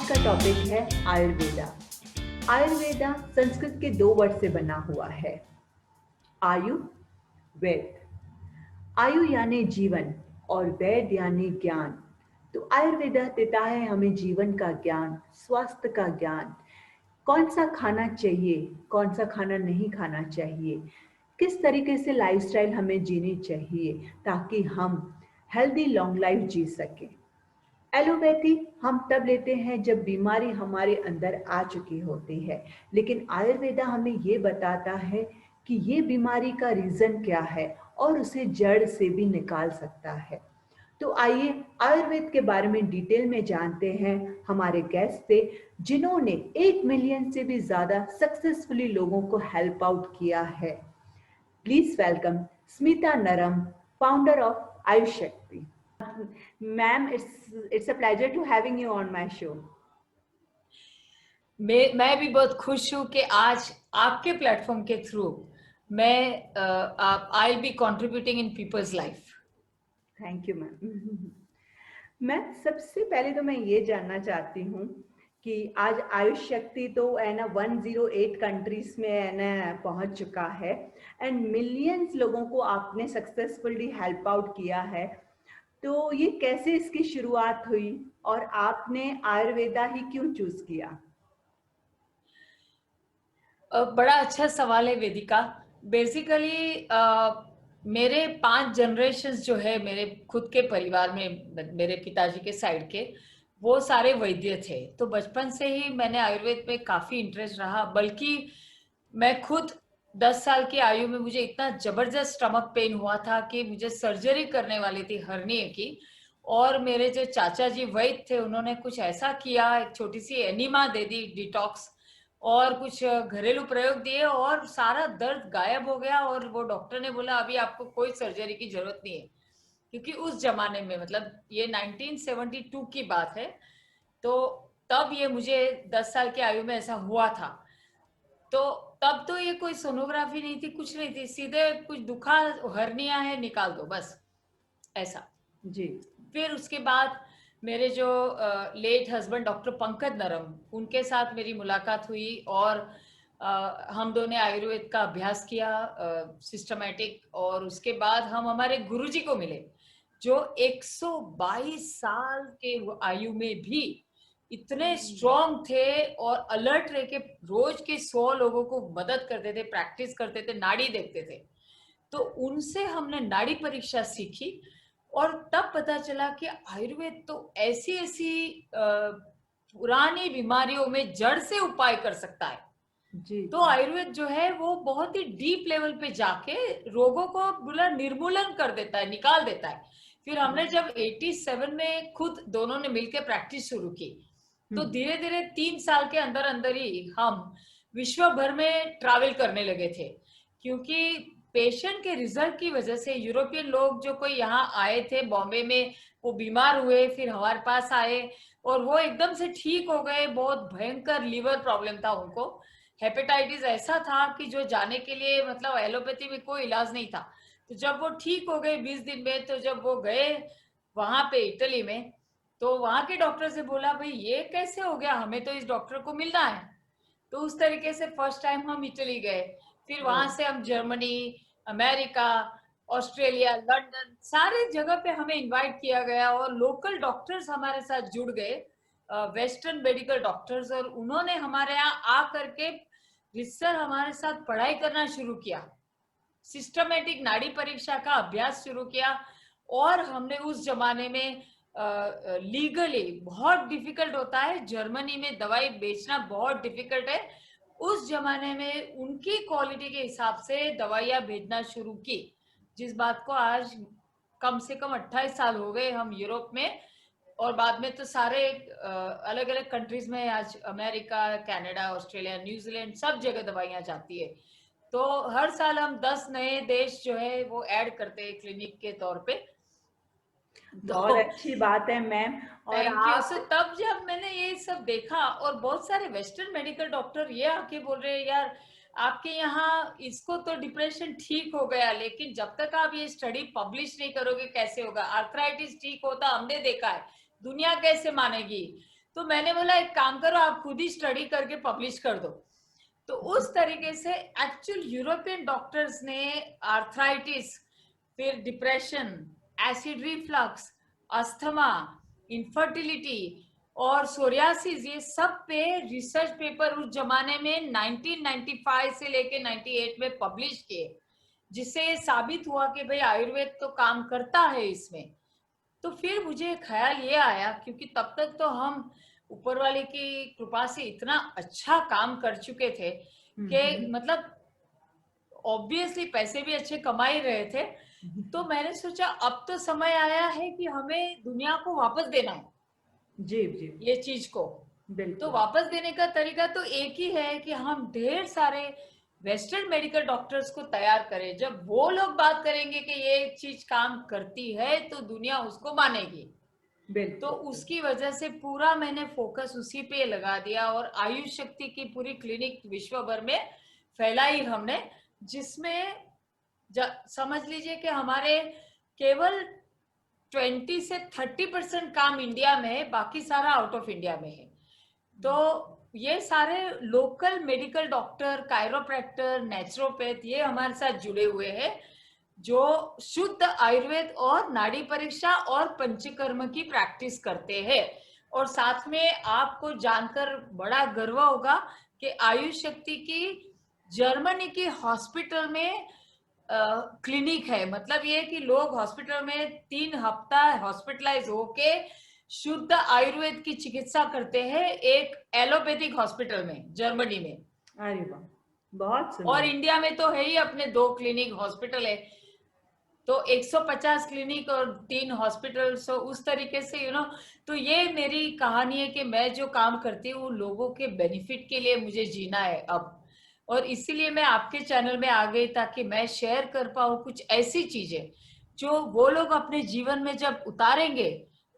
का टॉपिक है आयुर्वेदा। आयुर्वेदा संस्कृत के दो वर्ड से बना हुआ है, आयु, वेद। आयु यानी जीवन और वेद यानी ज्ञान। तो आयुर्वेदा देता है हमें जीवन का ज्ञान, स्वास्थ्य का ज्ञान, कौन सा खाना चाहिए, कौन सा खाना नहीं खाना चाहिए, किस तरीके से लाइफस्टाइल हमें जीनी चाहिए ताकि हम हेल्दी लॉन्ग लाइफ जी सकें। एलोपैथी हम तब लेते हैं जब बीमारी हमारे अंदर आ चुकी होती है, लेकिन आयुर्वेदा हमें ये बताता है कि ये बीमारी का रीजन क्या है और उसे जड़ से भी निकाल सकता है। तो आइए आयुर्वेद के बारे में डिटेल में जानते हैं हमारे गेस्ट से, जिन्होंने 1 मिलियन से भी ज्यादा सक्सेसफुली लोगों को हेल्प आउट किया है। प्लीज वेलकम स्मिता नरम, founder of Ayush Shakti. Ma'am, it's a pleasure to having you on my show. मैं भी बहुत खुश हूँ कि आज आपके प्लेटफॉर्म के थ्रू मैं I will be contributing in people's life. Thank you ma'am. मैं सबसे पहले तो मैं ये जानना चाहती हूँ कि आज आयुष शक्ति तो है ना 108 कंट्रीज में है ना पहुंच चुका है एंड मिलियंस लोगों को आपने सक्सेसफुली हेल्प आउट किया है। तो ये कैसे इसकी शुरुआत हुई और आपने आयुर्वेदा ही क्यों चूज किया? बड़ा अच्छा सवाल है वेदिका। बेसिकली मेरे 5 जनरेशन्स जो है मेरे खुद के परिवार में, मेरे पिताजी के साइड के, वो सारे वैद्य थे। तो बचपन से ही मैंने आयुर्वेद में काफी इंटरेस्ट रहा। बल्कि मैं खुद 10 साल की आयु में मुझे इतना जबरदस्त स्टमक पेन हुआ था कि मुझे सर्जरी करने वाली थी हर्निया की। और मेरे जो चाचा जी वैद्य थे उन्होंने कुछ ऐसा किया, एक छोटी सी एनिमा दे दी डिटॉक्स, और कुछ घरेलू प्रयोग दिए और सारा दर्द गायब हो गया। और वो डॉक्टर ने बोला अभी आपको कोई सर्जरी की जरूरत नहीं है, क्योंकि उस जमाने में, मतलब ये 1972 की बात है, तो तब ये मुझे 10 साल की आयु में ऐसा हुआ था। तो तब तो ये कोई सोनोग्राफी नहीं थी, कुछ नहीं थी, सीधे कुछ दुखा, हर्निया है निकाल दो बस, ऐसा। जी। फिर उसके बाद मेरे जो लेट हस्बैंड डॉक्टर पंकज नरम, उनके साथ मेरी मुलाकात हुई और हम दोनों ने आयुर्वेद का अभ्यास किया सिस्टमैटिक। और उसके बाद हम हमारे गुरुजी को मिले, जो 122 साल के आयु में भी इतने स्ट्रॉन्ग थे और अलर्ट रह के रोज के 100 लोगों को मदद करते थे, प्रैक्टिस करते थे, नाड़ी देखते थे। तो उनसे हमने नाड़ी परीक्षा सीखी और तब पता चला कि आयुर्वेद तो ऐसी ऐसी पुरानी बीमारियों में जड़ से उपाय कर सकता है। जी। तो आयुर्वेद जो है वो बहुत ही डीप लेवल पे जाके रोगों को पूरा निर्मूलन कर देता है, निकाल देता है। फिर हमने जब 87 में खुद दोनों ने मिलकर प्रैक्टिस शुरू की, तो धीरे धीरे 3 साल के अंदर अंदर ही हम विश्व भर में ट्रैवल करने लगे थे। क्योंकि पेशेंट के रिजल्ट की वजह से यूरोपियन लोग जो कोई यहाँ आए थे बॉम्बे में, वो बीमार हुए, फिर हमारे पास आए और वो एकदम से ठीक हो गए। बहुत भयंकर लीवर प्रॉब्लम था उनको, हेपेटाइटिस ऐसा था कि जो जाने के लिए, मतलब एलोपैथी में कोई इलाज नहीं था। तो जब वो ठीक हो गए 20 दिन में, तो जब वो गए वहां पे इटली में, तो वहां के डॉक्टर से बोला भाई ये कैसे हो गया, हमें तो इस डॉक्टर को मिलना है। तो उस तरीके से फर्स्ट टाइम हम इटली गए। फिर वहां से हम जर्मनी, अमेरिका, ऑस्ट्रेलिया, लंदन, सारे जगह पे हमें इनवाइट किया गया और लोकल डॉक्टर्स हमारे साथ जुड़ गए, वेस्टर्न मेडिकल डॉक्टर्स। और उन्होंने हमारे यहाँ आ करके रिसर्च हमारे साथ पढ़ाई करना शुरू किया, सिस्टमेटिक नाड़ी परीक्षा का अभ्यास शुरू किया। और हमने उस जमाने में लीगली, बहुत डिफिकल्ट होता है जर्मनी में दवाई बेचना, बहुत डिफिकल्ट है। उस जमाने में उनकी क्वालिटी के हिसाब से दवाइयां भेजना शुरू की, जिस बात को आज कम से कम 28 साल हो गए हम यूरोप में। और बाद में तो सारे अलग अलग कंट्रीज में, आज अमेरिका, कनाडा, ऑस्ट्रेलिया, न्यूजीलैंड, सब जगह दवाइयां जाती है। तो हर साल हम 10 नए देश जो है वो ऐड करते हैं क्लिनिक के तौर पे। बहुत तो अच्छी बात है मैम। और थैंक यू। आप सो तब जब मैंने ये सब देखा और बहुत सारे वेस्टर्न मेडिकल डॉक्टर ये आके बोल रहे हैं यार आपके यहाँ इसको तो डिप्रेशन ठीक हो गया, लेकिन जब तक आप ये स्टडी पब्लिश नहीं करोगे कैसे होगा, आर्थराइटिस ठीक होता हमने देखा है, दुनिया कैसे मानेगी। तो मैंने बोला एक काम करो, आप खुद ही स्टडी करके पब्लिश कर दो। तो उस तरीके से एक्चुअल यूरोपियन डॉक्टर्स ने आर्थराइटिस, फिर depression, acid reflux, asthma, infertility और सोरियासिस, ये सब पे रिसर्च पेपर उस जमाने में 1995 से लेके 98 में पब्लिश किए, जिससे ये साबित हुआ कि भाई आयुर्वेद तो काम करता है इसमें। तो फिर मुझे ख्याल ये आया, क्योंकि तब तक तो हम ऊपर वाले की कृपा से इतना अच्छा काम कर चुके थे कि मतलब ऑब्वियसली पैसे भी अच्छे कमा ही रहे थे। तो मैंने सोचा अब तो समय आया है कि हमें दुनिया को वापस देना है जी जी ये चीज को। तो बिल्कुल वापस देने का तरीका तो एक ही है कि हम ढेर सारे वेस्टर्न मेडिकल डॉक्टर्स को तैयार करें। जब वो लोग बात करेंगे कि ये चीज काम करती है तो दुनिया उसको मानेगी। तो बिल्कुल उसकी वजह से पूरा मैंने फोकस उसी पे लगा दिया और आयुष शक्ति की पूरी क्लिनिक विश्व भर में फैलाई हमने, जिसमें समझ लीजिए कि हमारे केवल 20 से 30% काम इंडिया में है, बाकी सारा आउट ऑफ इंडिया में है। तो ये सारे local medical doctor, chiropractor, naturopath ये हमारे साथ जुड़े हुए हैं, जो शुद्ध आयुर्वेद और नाड़ी परीक्षा और पंचकर्म की प्रैक्टिस करते हैं। और साथ में आपको जानकर बड़ा गर्व होगा कि आयुष शक्ति की जर्मनी की हॉस्पिटल में क्लिनिक है। मतलब ये कि लोग हॉस्पिटल में 3 हफ्ता हॉस्पिटलाइज होके शुद्ध आयुर्वेद की चिकित्सा करते हैं एक एलोपैथिक हॉस्पिटल में जर्मनी में। अरे वाह, बहुत और सुंदर। इंडिया में तो है ही अपने 2 क्लिनिक हॉस्पिटल है, तो 150 क्लिनिक और 3 हॉस्पिटल। सो उस तरीके से तो ये मेरी कहानी है कि मैं जो काम करती हूँ लोगों के बेनिफिट के लिए मुझे जीना है अब। और इसीलिए मैं आपके चैनल में आ गई ताकि मैं शेयर कर पाऊँ कुछ ऐसी चीजें जो वो लोग अपने जीवन में जब उतारेंगे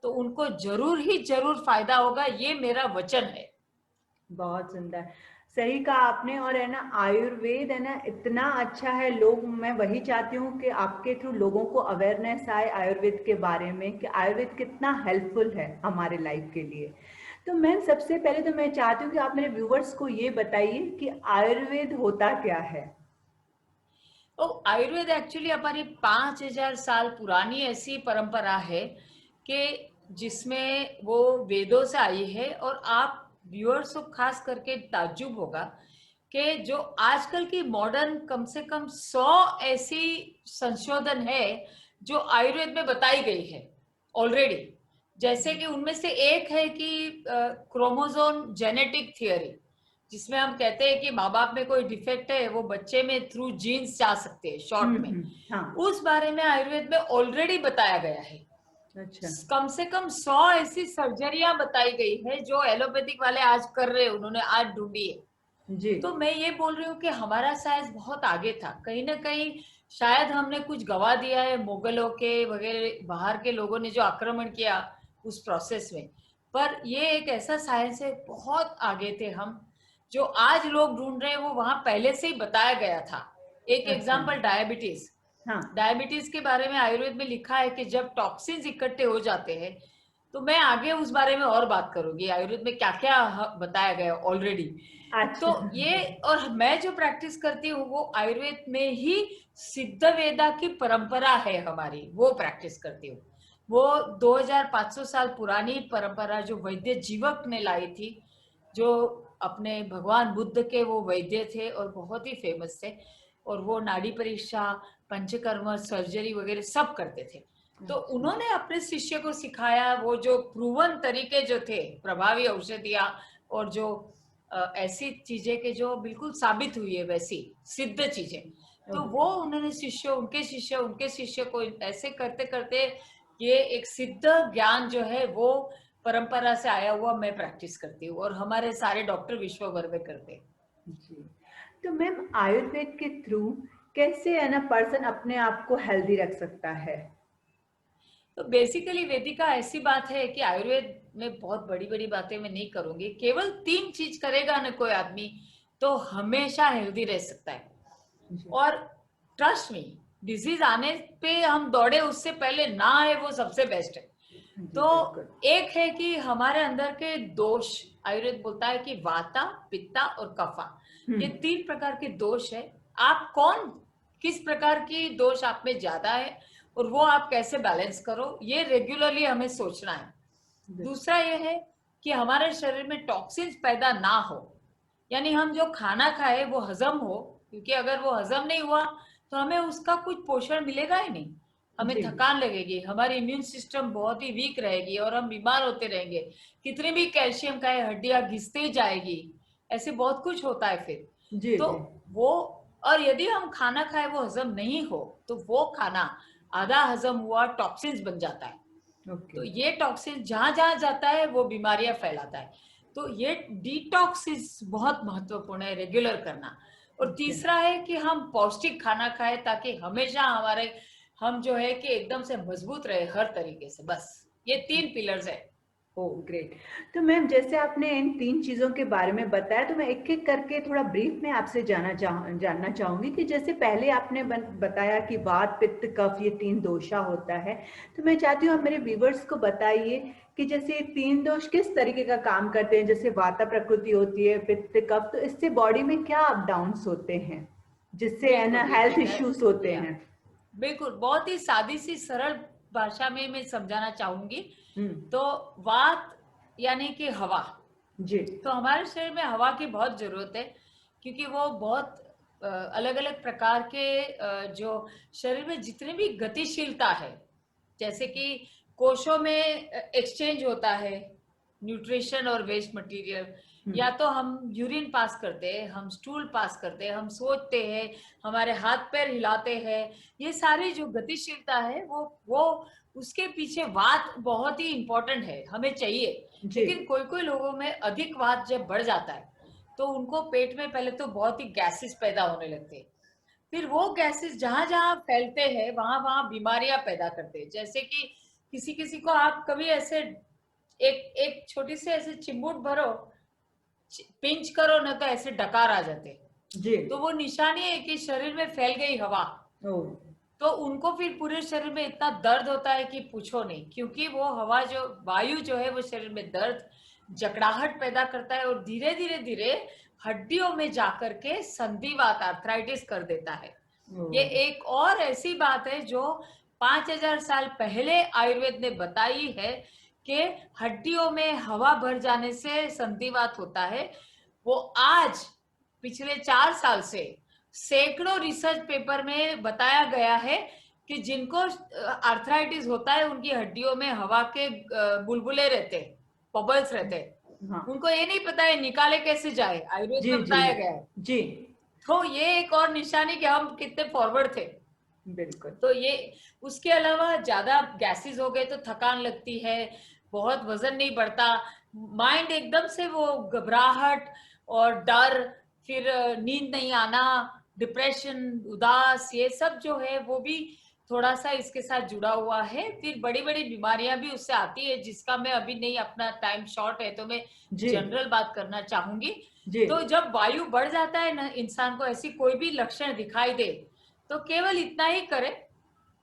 तो उनको जरूर ही जरूर फायदा होगा, ये मेरा वचन है। बहुत सुंदर, सही कहा आपने। और है ना, आयुर्वेद है ना इतना अच्छा है, लोग, मैं वही चाहती हूँ कि आपके थ्रू लोगों को अवेयरनेस आए आयुर्वेद के बारे में, कि आयुर्वेद कितना हेल्पफुल है हमारे लाइफ के लिए। तो मैम सबसे पहले तो मैं चाहती हूँ कि आप मेरे व्यूवर्स को ये बताइए कि आयुर्वेद होता क्या है। तो आयुर्वेद एक्चुअली हमारी 5000 साल पुरानी ऐसी परंपरा है कि जिसमें वो वेदों से आई है। और आप व्यूअर्स को खास करके ताज्जुब होगा कि जो आजकल की मॉडर्न कम से कम 100 ऐसी संशोधन है जो आयुर्वेद में बताई गई है ऑलरेडी। जैसे कि उनमें से एक है कि क्रोमोसोम जेनेटिक थियरी, जिसमें हम कहते हैं कि माँ बाप में कोई डिफेक्ट है वो बच्चे में थ्रू जीन्स जा सकते हैं शॉर्ट में। हाँ। उस बारे में आयुर्वेद में ऑलरेडी बताया गया है। अच्छा। कम से कम 100 ऐसी सर्जरियां बताई गई है जो एलोपैथिक वाले आज कर रहे हैं, उन्होंने आज ढूंढी है। जी। तो मैं ये बोल रही हूँ कि हमारा साइंस बहुत आगे था, कहीं ना कहीं शायद हमने कुछ गवा दिया है मुगलों के वगैरह बाहर के लोगों ने जो आक्रमण किया उस प्रोसेस में। पर ये एक ऐसा साइंस है, बहुत आगे थे हम। जो आज लोग ढूंढ रहे हैं वो वहां पहले से ही बताया गया था। एक अच्छा। Example diabetes. हाँ। डायबिटीज के बारे में आयुर्वेद में लिखा है कि जब टॉक्सिन्स इकट्ठे हो जाते हैं, तो मैं आगे उस बारे में और बात करूंगी आयुर्वेद में क्या क्या बताया गया ऑलरेडी। तो अच्छा। ये, और मैं जो प्रैक्टिस करती हूँ वो आयुर्वेद में ही सिद्ध वेदा की परंपरा है हमारी, वो प्रैक्टिस करती हूँ। वो 2500 साल पुरानी परंपरा जो वैद्य जीवक ने लाई थी, जो अपने भगवान बुद्ध के वो वैद्य थे और बहुत ही फेमस थे। और वो नाड़ी परीक्षा, पंचकर्म, सर्जरी वगैरह सब करते थे। तो उन्होंने अपने शिष्य को सिखाया वो जो प्रूवन तरीके जो थे, प्रभावी औषधियां और जो ऐसी चीजें के जो बिल्कुल साबित हुई है वैसी सिद्ध चीजें, तो वो उन्होंने शिष्य, उनके शिष्य, उनके शिष्य को ऐसे करते करते ये एक सिद्ध ज्ञान जो है वो परंपरा से आया हुआ मैं प्रैक्टिस करती हूँ और हमारे सारे डॉक्टर विश्व भर में करते हैं। जी। तो मैम आयुर्वेद के थ्रू कैसे है ना पर्सन अपने आप को हेल्दी रख सकता है। तो बेसिकली वेदिका ऐसी बात है कि आयुर्वेद में बहुत बड़ी बड़ी बातें मैं नहीं करूंगी, केवल 3 चीज करेगा ना कोई आदमी तो हमेशा हेल्दी रह सकता है। जी। और ट्रस्ट मी, डिजीज आने पे हम दौड़े उससे पहले ना आए वो सबसे बेस्ट है। जी तो बिल्कुल। एक है कि हमारे अंदर के दोष, आयुर्वेद बोलता है कि वाता, पित्ता और कफा, ये 3 प्रकार के दोष है। आप कौन, किस प्रकार की दोष आप में ज्यादा है और वो आप कैसे बैलेंस करो, ये रेगुलरली हमें सोचना है। दूसरा ये है कि हमारे शरीर में टॉक्सिन्स पैदा ना हो, यानी हम जो खाना खाए वो हजम हो, क्योंकि अगर वो हजम नहीं हुआ तो हमें उसका कुछ पोषण मिलेगा ही नहीं। हमें जी थकान लगेगी, हमारी इम्यून सिस्टम बहुत ही वीक रहेगी और हम बीमार होते रहेंगे। कितनी भी कैल्शियम खाए हड्डियां घिसती जाएगी, ऐसे बहुत कुछ होता है फिर। जी तो जी। वो, और यदि हम खाना खाए वो हजम नहीं हो तो वो खाना आधा हजम हुआ टॉक्सिन्स बन जाता है। ओके। तो ये टॉक्सिन जहां जहां जाता है वो बीमारियां फैलाता है। तो ये डिटॉक्सिस बहुत महत्वपूर्ण है, रेगुलर करना। और ओके। तीसरा है कि हम पौष्टिक खाना खाएं ताकि हमेशा हमारे, हम जो है कि एकदम से मजबूत रहे हर तरीके से। बस ये 3 पिलर्स है। Oh great. तो मैम जैसे आपने इन 3 चीज़ों के बारे में बताया, तो मैं एक-एक करके थोड़ा ब्रीफ में आपसे जानना चाहूँगी कि जैसे पहले आपने बताया कि वात, पित्त, कफ ये 3 दोषा होता है। तो मैं चाहती हूँ आप मेरे व्यूअर्स को बताइए कि जैसे ये 3 दोष किस तरीके का काम करते हैं? जैसे वाता प्रकृति होती है, पित्त, कफ, तो इससे बॉडी में क्या अप डाउन्स होते हैं? जिससे है ना बिल्कुल हेल्थ बिल्कुल, मैं, इश्यूज़ होते या हैं? बिल्कुल बहुत ही सादी सी सरल भाषा में मैं समझाना चाहूंगी। हुँ। तो वात यानी कि हवा। जी। तो हमारे शरीर में हवा की बहुत जरूरत है, क्योंकि वो बहुत अलग अलग प्रकार के जो शरीर में जितनी भी गतिशीलता है, जैसे कि कोशों में एक्सचेंज होता है न्यूट्रिशन और वेस्ट मटेरियल, हुँ। या तो हम यूरिन पास करते हैं, हम स्टूल पास करते हैं, हम सोचते हैं, हमारे हाथ पैर हिलाते हैं, ये सारी जो गतिशीलता है वो उसके पीछे वात बहुत ही इंपॉर्टेंट है, हमें चाहिए। जी। लेकिन कोई कोई लोगों में अधिक वात जब बढ़ जाता है तो उनको पेट में पहले तो बहुत ही गैसेस पैदा होने लगते हैं। फिर वो गैसेस जहां जहां फैलते हैं वहां वहां बीमारियां पैदा करते हैं। जैसे कि किसी किसी को आप कभी ऐसे एक एक छोटी सी ऐसे चिमूट भरो, पिंच करो ना तो ऐसे डकार आ जाते हैं। जी। तो वो निशानी है कि शरीर में फैल गई हवा। ओह! तो उनको फिर पूरे शरीर में इतना दर्द होता है कि पूछो नहीं, क्योंकि वो हवा जो वायु जो है वो शरीर में दर्द, जकड़ाहट पैदा करता है और धीरे धीरे धीरे हड्डियों में जाकर के संधिवात, आर्थराइटिस कर देता है। ये ओह! एक और ऐसी बात है जो 5000 साल पहले आयुर्वेद ने बताई है कि हड्डियों में हवा भर जाने से संधिवात होता है। वो आज पिछले 4 साल से सैकड़ों रिसर्च पेपर में बताया गया है कि जिनको आर्थराइटिस होता है उनकी हड्डियों में हवा के बुलबुले रहते, बबल्स रहते। हाँ। उनको ये नहीं पता है निकाले कैसे जाए, आयुर्वेद जी, में जी। बताया गया है। जी, तो ये एक और निशानी कि हम कितने फॉरवर्ड थे। बिल्कुल। तो ये, उसके अलावा ज्यादा गैसेस हो गए तो थकान लगती है, बहुत वजन नहीं बढ़ता, माइंड एकदम से वो घबराहट और डर, फिर नींद नहीं आना, डिप्रेशन, उदास, ये सब जो है वो भी थोड़ा सा इसके साथ जुड़ा हुआ है। फिर बड़ी बड़ी बीमारियां भी उससे आती है, जिसका मैं अभी नहीं, अपना टाइम शॉर्ट है तो मैं जी, जनरल बात करना चाहूंगी। जी। तो जब वायु बढ़ जाता है ना, इंसान को ऐसी कोई भी लक्षण दिखाई दे तो केवल इतना ही करे,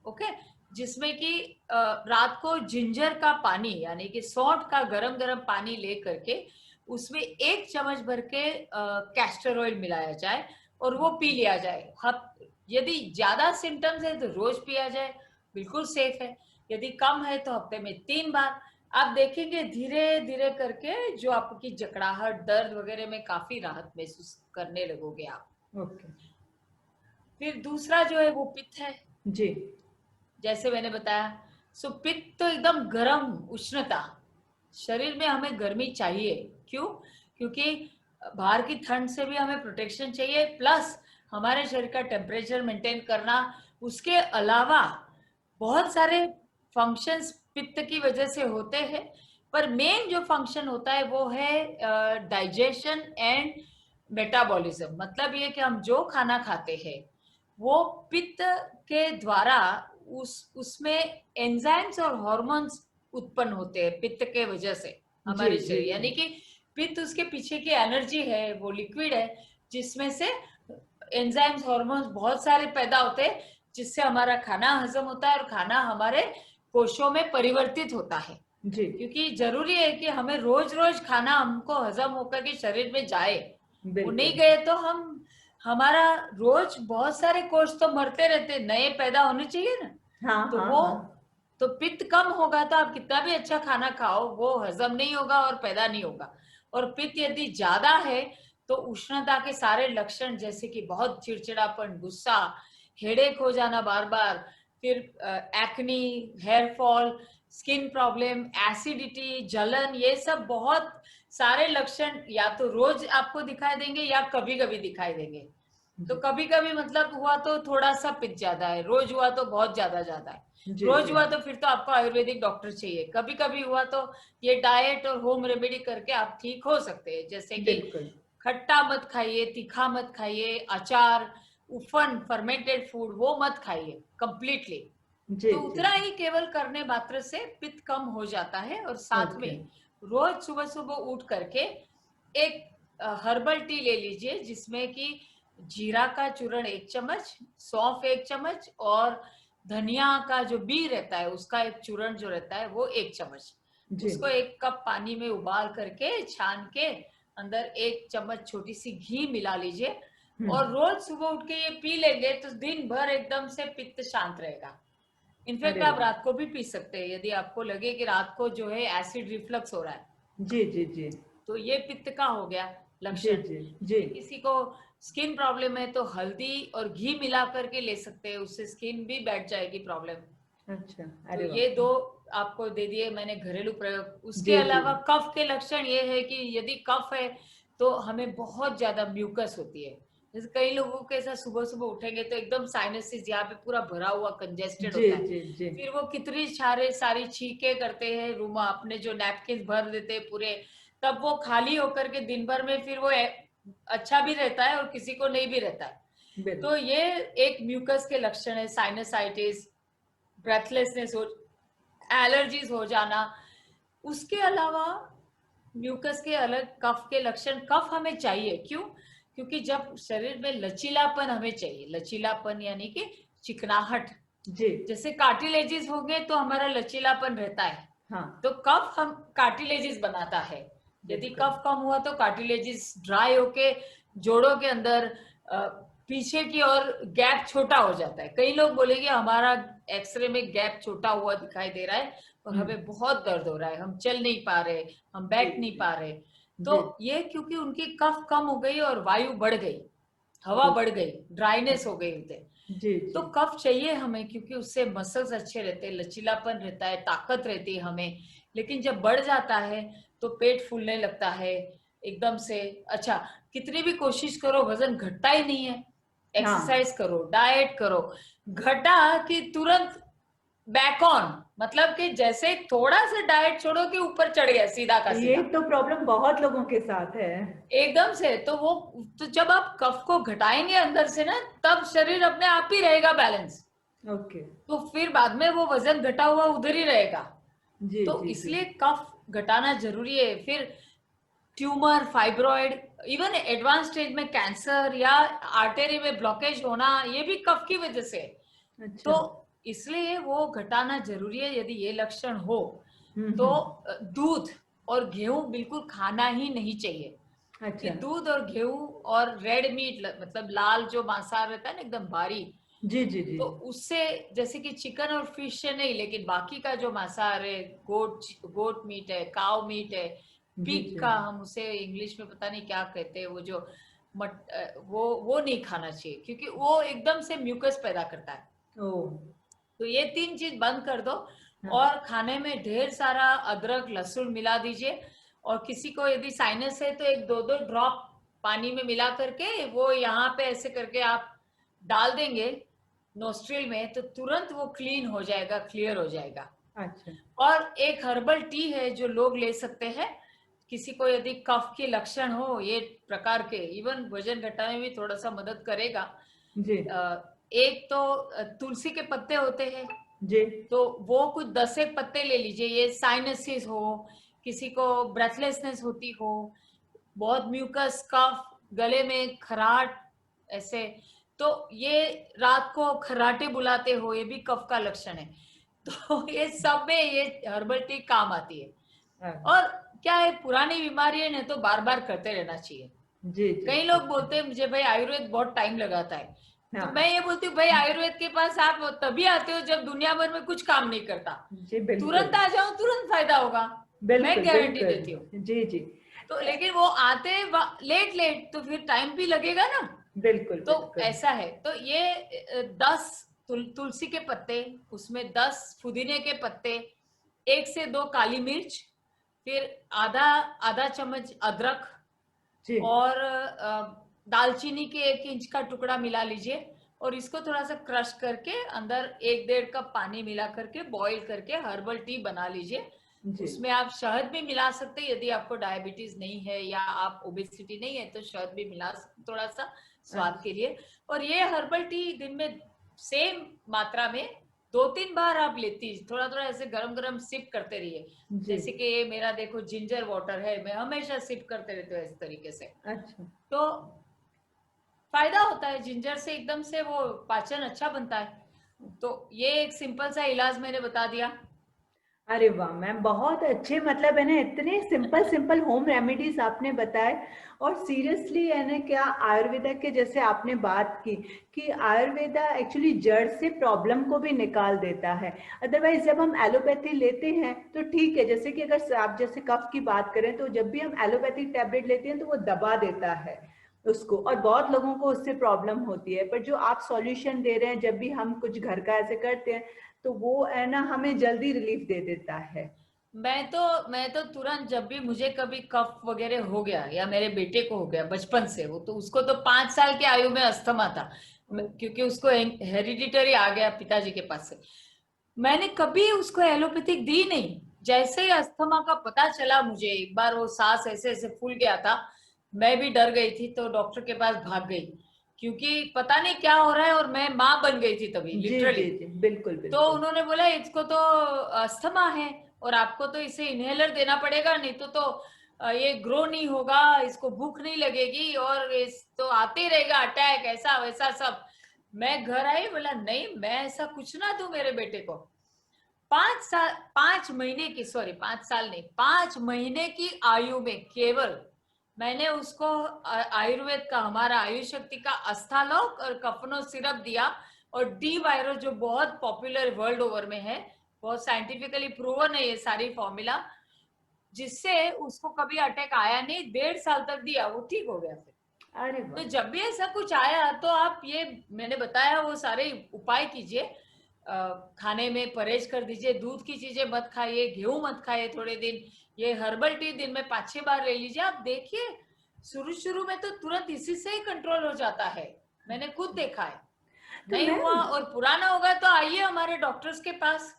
ओके, जिसमें कि रात को जिंजर का पानी यानी कि सौंठ का गरम गरम पानी ले करके उसमें 1 चम्मच भर के कैस्टर ऑयल मिलाया जाए और वो पी लिया जाए। यदि ज्यादा सिम्टम्स है तो रोज पिया जाए, बिल्कुल सेफ है। यदि कम है तो हफ्ते में 3 बार। आप देखेंगे धीरे धीरे करके जो आपकी जकड़ाहट, दर्द वगैरह में काफी राहत महसूस करने लगोगे आप। ओके। फिर दूसरा जो है वो पित्त है। जी, जैसे मैंने बताया, सो पित्त तो एकदम गर्म उष्णता, शरीर में हमें गर्मी चाहिए। क्यों? क्योंकि बाहर की ठंड से भी हमें प्रोटेक्शन चाहिए, प्लस हमारे शरीर का टेम्परेचर मेंटेन करना। उसके अलावा बहुत सारे फंक्शंस पित्त की वजह से होते हैं, पर मेन जो फंक्शन होता है वो है डाइजेशन एंड मेटाबॉलिज्म। मतलब ये कि हम जो खाना खाते हैं वो पित्त के द्वारा उसमें एंजाइम्स और हॉर्मोन्स उत्पन्न होते हैं पित्त के वजह से जी, हमारे जी, शरीर, जी। यानी कि पित्त उसके पीछे की एनर्जी है, वो लिक्विड है जिसमें से एंजाइम्स, हॉर्मोन्स बहुत सारे पैदा होते हैं, जिससे हमारा खाना हजम होता है और खाना हमारे कोशों में परिवर्तित होता है। जी, क्योंकि जरूरी है कि हमें रोज रोज खाना हमको हजम होकर के शरीर में जाए। वो नहीं बिल्कुल। गए तो हमारा रोज बहुत सारे कोष तो मरते रहते, नए पैदा होने चाहिए ना। हाँ, तो हाँ, वो हाँ। तो पित्त कम होगा तो आप कितना भी अच्छा खाना खाओ वो हजम नहीं होगा और पैदा नहीं होगा। और पित्त यदि ज्यादा है तो उष्णता के सारे लक्षण, जैसे कि बहुत चिड़चिड़ापन, गुस्सा, हेडेक हो जाना बार बार, फिर acne, hair fall, skin problem, acidity, जलन, ये सब बहुत सारे लक्षण या तो रोज आपको दिखाई देंगे या कभी कभी दिखाई देंगे। तो जी, कभी कभी मतलब हुआ तो थोड़ा सा पित्त ज्यादा है, रोज हुआ तो बहुत ज्यादा ज्यादा है, जी, रोज जी, हुआ तो फिर तो आपको आयुर्वेदिक डॉक्टर चाहिए, कभी कभी हुआ तो ये डाइट और होम रेमेडी करके आप ठीक हो सकते हैं। जैसे कि बिल्कुल। खट्टा मत खाइए, तीखा मत खाइए, अचार, उफन, फर्मेंटेड फूड वो मत खाइए कंप्लीटली। जी, तो जी, उतना ही केवल करने मात्र से पित्त कम हो जाता है। और साथ ओके। में रोज सुबह सुबह उठ करके एक हर्बल टी ले लीजिए, जिसमें कि जीरा का चूर्ण 1 चम्मच, सौंफ 1 चम्मच और धनिया का जो बी रहता है उसका एक चूर्ण जो रहता है वो 1 चम्मच। जी, उसको 1 कप पानी में उबाल करके छान के अंदर 1 चम्मच छोटी सी घी मिला लीजिए। हुँ, और रोज सुबह उठ के ये पी लेंगे तो दिन भर एकदम से पित्त शांत रहेगा। इनफैक्ट अरे आप वाह! रात को भी पी सकते हैं यदि आपको लगे कि रात को जो है एसिड रिफ्लक्स हो रहा है। जी, जी, जी, तो ये पित्त का हो गया जी, लक्षण। जी, जी, यदि किसी को स्किन प्रॉब्लम है तो हल्दी और घी मिला करके ले सकते हैं, उससे स्किन भी बैठ जाएगी प्रॉब्लम। अच्छा, तो अरे ये वाह! दो आपको दे दिए मैंने घरेलू प्रयोग। उसके जी, जी, अलावा कफ के लक्षण ये है कि यदि कफ है तो हमें बहुत ज्यादा म्यूकस होती है। जैसे कई लोगों के साथ सुबह सुबह उठेंगे तो एकदम साइनसिस यहाँ पे पूरा भरा हुआ कंजेस्टेड जी, होता है। जी, जी, फिर वो कितनी सारे सारी छींके करते हैं, रूमा अपने जो नैपकिन भर देते हैं पूरे, तब वो खाली होकर के दिन भर में फिर वो अच्छा भी रहता है और किसी को नहीं भी रहता है। तो बिल्कुल। ये एक म्यूकस के लक्षण है, साइनसाइटिस, ब्रेथलेसनेस हो, एलर्जीज हो जाना। उसके अलावा म्यूकस के अलग कफ के लक्षण, कफ हमें चाहिए क्यों? क्योंकि जब शरीर में लचीलापन हमें चाहिए, लचीलापन यानी कि चिकनाहट। जी, जैसे कार्टिलेजिस होंगे तो हमारा लचीलापन रहता है। हाँ, तो कफ हम कार्टिलेजिस बनाता है। यदि बिल्कुल। कफ कम हुआ तो कार्टिलेजिस ड्राई होके जोड़ों के अंदर पीछे की ओर गैप छोटा हो जाता है। कई लोग बोलेंगे हमारा एक्सरे में गैप छोटा हुआ दिखाई दे रहा है और हुँ, हमें बहुत दर्द हो रहा है, हम चल नहीं पा रहे, हम जी, बैठ नहीं जी, पा रहे। जी, तो ये क्योंकि उनकी कफ कम हो गई और वायु बढ़ गई, हवा बढ़ बिल्कुल। गई, ड्राइनेस हो गई उनसे। जी, तो जी, कफ चाहिए हमें क्योंकि उससे मसल्स अच्छे रहते हैं, लचीलापन रहता है, ताकत रहती है हमें। लेकिन जब बढ़ जाता है तो पेट फूलने लगता है एकदम से। अच्छा, कितनी भी कोशिश करो वजन घटता ही नहीं है। हाँ, एक्सरसाइज करो, डाइट करो, घटा कि तुरंत बैक ऑन, मतलब कि जैसे थोड़ा सा डाइट छोड़ो कि ऊपर चढ़ गया सीधा का ये सीधा तो प्रॉब्लम बहुत लोगों के साथ है। एकदम से। तो वो, तो जब आप कफ को घटाएंगे अंदर से ना, तब शरीर अपने आप ही रहेगा बैलेंस। ओके। तो फिर बाद में वो वजन घटा हुआ उधर ही रहेगा। जी, तो जी, जी, इसलिए कफ घटाना जरूरी है। फिर tumour, fibroid, even advance stage में कैंसर या आर्टरी में ब्लॉकेज होना, ये भी कफ की वजह से है। अच्छा। तो इसलिए वो घटाना जरूरी है। यदि ये लक्षण हो हुँ, तो हुँ, दूध और गेहूं बिल्कुल खाना ही नहीं चाहिए। कि अच्छा। दूध और गेहूं और रेड मीट, मतलब लाल जो मांसाहार रहता है ना एकदम भारी, जी, जी, जी, तो उससे, जैसे कि चिकन और फिश से नहीं, लेकिन बाकी का जो मांसाहार है, गोट गोट मीट है, काव मीट है, जी, पिग जी। का हम उसे इंग्लिश में पता नहीं क्या कहते हैं, वो जो वो नहीं खाना चाहिए क्योंकि वो एकदम से म्यूकस पैदा करता है। ओह! तो ये 3 चीज बंद कर दो। हाँ, और खाने में ढेर सारा अदरक लहसुन मिला दीजिए। और किसी को यदि साइनस है तो एक दो दो ड्रॉप पानी में मिला करके वो यहाँ पे ऐसे करके आप डाल देंगे नोस्ट्रिल में, तो तुरंत वो क्लीन हो जाएगा, क्लियर हो जाएगा। अच्छा। और एक हर्बल टी है जो लोग ले सकते हैं, किसी को यदि कफ के लक्षण हो ये प्रकार के, इवन वजन घटाने में भी थोड़ा सा मदद करेगा। जी, एक तो तुलसी के पत्ते होते हैं, जी, तो वो कुछ 10 एक पत्ते ले लीजिए। ये साइनसिस हो, किसी को ब्रेथलेसनेस होती हो, बहुत म्यूकस, कफ, गले में खराट ऐसे, तो ये रात को खर्राटे बुलाते हो, ये भी कफ का लक्षण है। तो ये सब में ये हर्बल टी काम आती है। हाँ, और क्या है, पुरानी बीमारी है ना, तो बार बार करते रहना चाहिए। जी जी कई लोग बोलते हैं मुझे भाई आयुर्वेद बहुत टाइम लगाता है, तो हाँ मैं ये बोलती हूँ भाई आयुर्वेद के पास आप तभी आते हो जब दुनिया भर में कुछ काम नहीं करता। जी बिल्कुल तुरंत आ जाओ, तुरंत फायदा होगा, मैं बिल्कुल गारंटी देती हूँ। बिल्कुल जी जी तो लेकिन वो आते लेट लेट, तो फिर टाइम भी लगेगा ना। बिल्कुल तो बिल्कुल ऐसा है, तो ये 10 तुलसी के पत्ते, उसमें 10 पुदीने के पत्ते, 1 से 2 काली मिर्च, फिर आधा आधा चम्मच अदरक, जी और दालचीनी के 1 इंच का टुकड़ा मिला लीजिए, और इसको थोड़ा सा क्रश करके अंदर 1 डेढ़ कप पानी मिला करके बॉईल करके हर्बल टी बना लीजिए। जी उसमें आप शहद भी मिला सकते हैं, यदि आपको डायबिटीज नहीं है या आप ओबेसिटी नहीं है तो शहद भी मिला सकते थोड़ा सा स्वाद अच्छा के लिए। और ये हर्बल टी दिन में सेम मात्रा में 2-3 बार आप लेती, थोड़ा थोड़ा ऐसे गरम गरम सिप करते रहिए। जी जैसे कि ये मेरा देखो जिंजर वाटर है, मैं हमेशा सिप करते रहती हूँ इस तरीके से। अच्छा तो फायदा होता है जिंजर से, एकदम से वो पाचन अच्छा बनता है। तो ये एक सिंपल सा इलाज मैंने बता दिया। अरे वाह मैम, बहुत अच्छे, मतलब है ना, इतने सिंपल सिंपल होम रेमेडीज आपने बताए। और सीरियसली है ना, क्या आयुर्वेदा के जैसे आपने बात की कि आयुर्वेदा एक्चुअली जड़ से प्रॉब्लम को भी निकाल देता है। अदरवाइज जब हम एलोपैथी लेते हैं तो ठीक है, जैसे कि अगर आप जैसे कफ की बात करें तो जब भी हम एलोपैथिक टैबलेट लेते हैं तो वो दबा देता है उसको, और बहुत लोगों को उससे प्रॉब्लम होती है। पर जो आप सॉल्यूशन दे रहे हैं, जब भी हम कुछ घर का ऐसे करते हैं तो वो है ना हमें जल्दी रिलीफ दे देता है। मैं तो तुरंत, जब भी मुझे कभी कफ वगैरह हो गया या मेरे बेटे को हो गया बचपन से, वो तो उसको तो 5 साल की आयु में अस्थमा था, क्योंकि उसको हेरिडिटरी आ गया पिताजी के पास से। मैंने कभी उसको एलोपैथिक दी नहीं। जैसे ही अस्थमा का पता चला मुझे, एक बार वो सांस ऐसे ऐसे फूल गया था, मैं भी डर गई थी, तो डॉक्टर के पास भाग गई, क्योंकि पता नहीं क्या हो रहा है, और मैं माँ बन गई थी तभी जी लिटरली। जी जी बिल्कुल तो बिल्कुल। उन्होंने बोला इसको तो अस्थमा है, और आपको तो इसे इनहेलर देना पड़ेगा, नहीं तो ये ग्रो नहीं होगा, इसको भूख नहीं लगेगी, और इस तो आते रहेगा अटैक, ऐसा वैसा सब। मैं घर आई, बोला नहीं, मैं ऐसा कुछ ना दूं मेरे बेटे को। 5 साल, 5 महीने की, सॉरी 5 साल नहीं, 5 महीने की आयु में केवल मैंने उसको आयुर्वेद का, हमारा आयुष शक्ति का अस्थालोक और कफनो सिरप दिया, और डी वायरो जो बहुत पॉपुलर वर्ल्ड ओवर में है, बहुत साइंटिफिकली प्रूवन है ये सारी फॉर्मूला, जिससे उसको कभी अटैक आया नहीं, 1.5 साल तक दिया, वो ठीक हो गया फिर। अरे तो वाह। जब भी ऐसा कुछ आया तो आप ये मैंने बताया वो सारे उपाय कीजिए। खाने में परहेज कर दीजिए, दूध की चीजें मत खाइए, गेहूं मत खाइए थोड़े दिन, ये हर्बल टी दिन में 5-6 बार ले लीजिए। आप देखिए शुरू शुरू में तो तुरंत इसी से ही कंट्रोल हो जाता है, मैंने खुद देखा है। तो नहीं हुआ मैम और पुराना होगा तो आइए हमारे डॉक्टर्स के पास,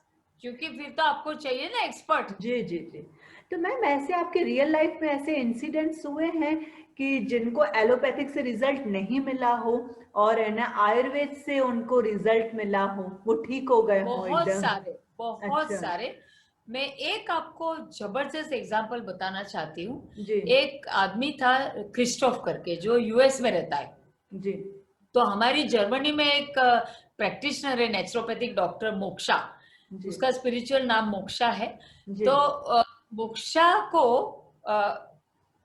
क्योंकि फिर तो आपको चाहिए ना एक्सपर्ट। जी जी जी, तो मैम ऐसे आपके रियल लाइफ में ऐसे इंसिडेंट्स हुए हैं कि जिनको एलोपैथिक से रिजल्ट नहीं मिला हो और है ना आयुर्वेद से उनको रिजल्ट मिला हो, वो ठीक हो गए हो बहुत एकदम? सारे, बहुत अच्छा सारे। मैं एक आपको जबरदस्त एग्जांपल बताना चाहती हूँ। जी एक आदमी था क्रिस्टोफ करके, जो यूएस में रहता है। जी तो हमारी जर्मनी में एक प्रैक्टिशनर है, नेचुरोपैथिक डॉक्टर मोक्षा, जी उसका स्पिरिचुअल नाम मोक्षा है। जी तो मोक्षा को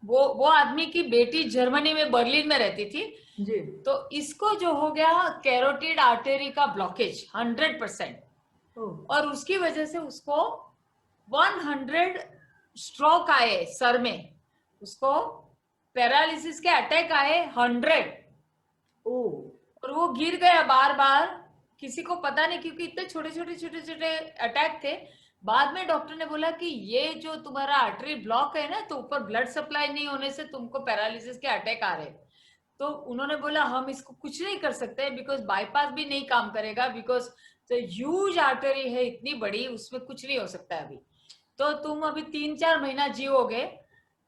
वो आदमी की बेटी जर्मनी में बर्लिन में रहती थी। जी तो इसको जो हो गया कैरोटिड आर्टरी का ब्लॉकेज 100%, ओ और उसकी वजह से उसको 100 स्ट्रोक आए सर में, उसको पैरालिसिस के अटैक आए 100, ओ और वो गिर गया बार बार, किसी को पता नहीं, क्योंकि इतने छोटे छोटे छोटे छोटे अटैक थे। बाद में डॉक्टर ने बोला कि ये जो तुम्हारा आर्टरी ब्लॉक है ना, तो ऊपर ब्लड सप्लाई नहीं होने से तुमको पैरालिसिस के अटैक आ रहे। तो उन्होंने बोला हम इसको कुछ नहीं कर सकते, बिकॉज बाईपास भी नहीं काम करेगा, बिकॉज तो ह्यूज आर्टरी है इतनी बड़ी, उसमें कुछ नहीं हो सकता है अभी। तो तुम अभी 3-4 महीना जियोगे।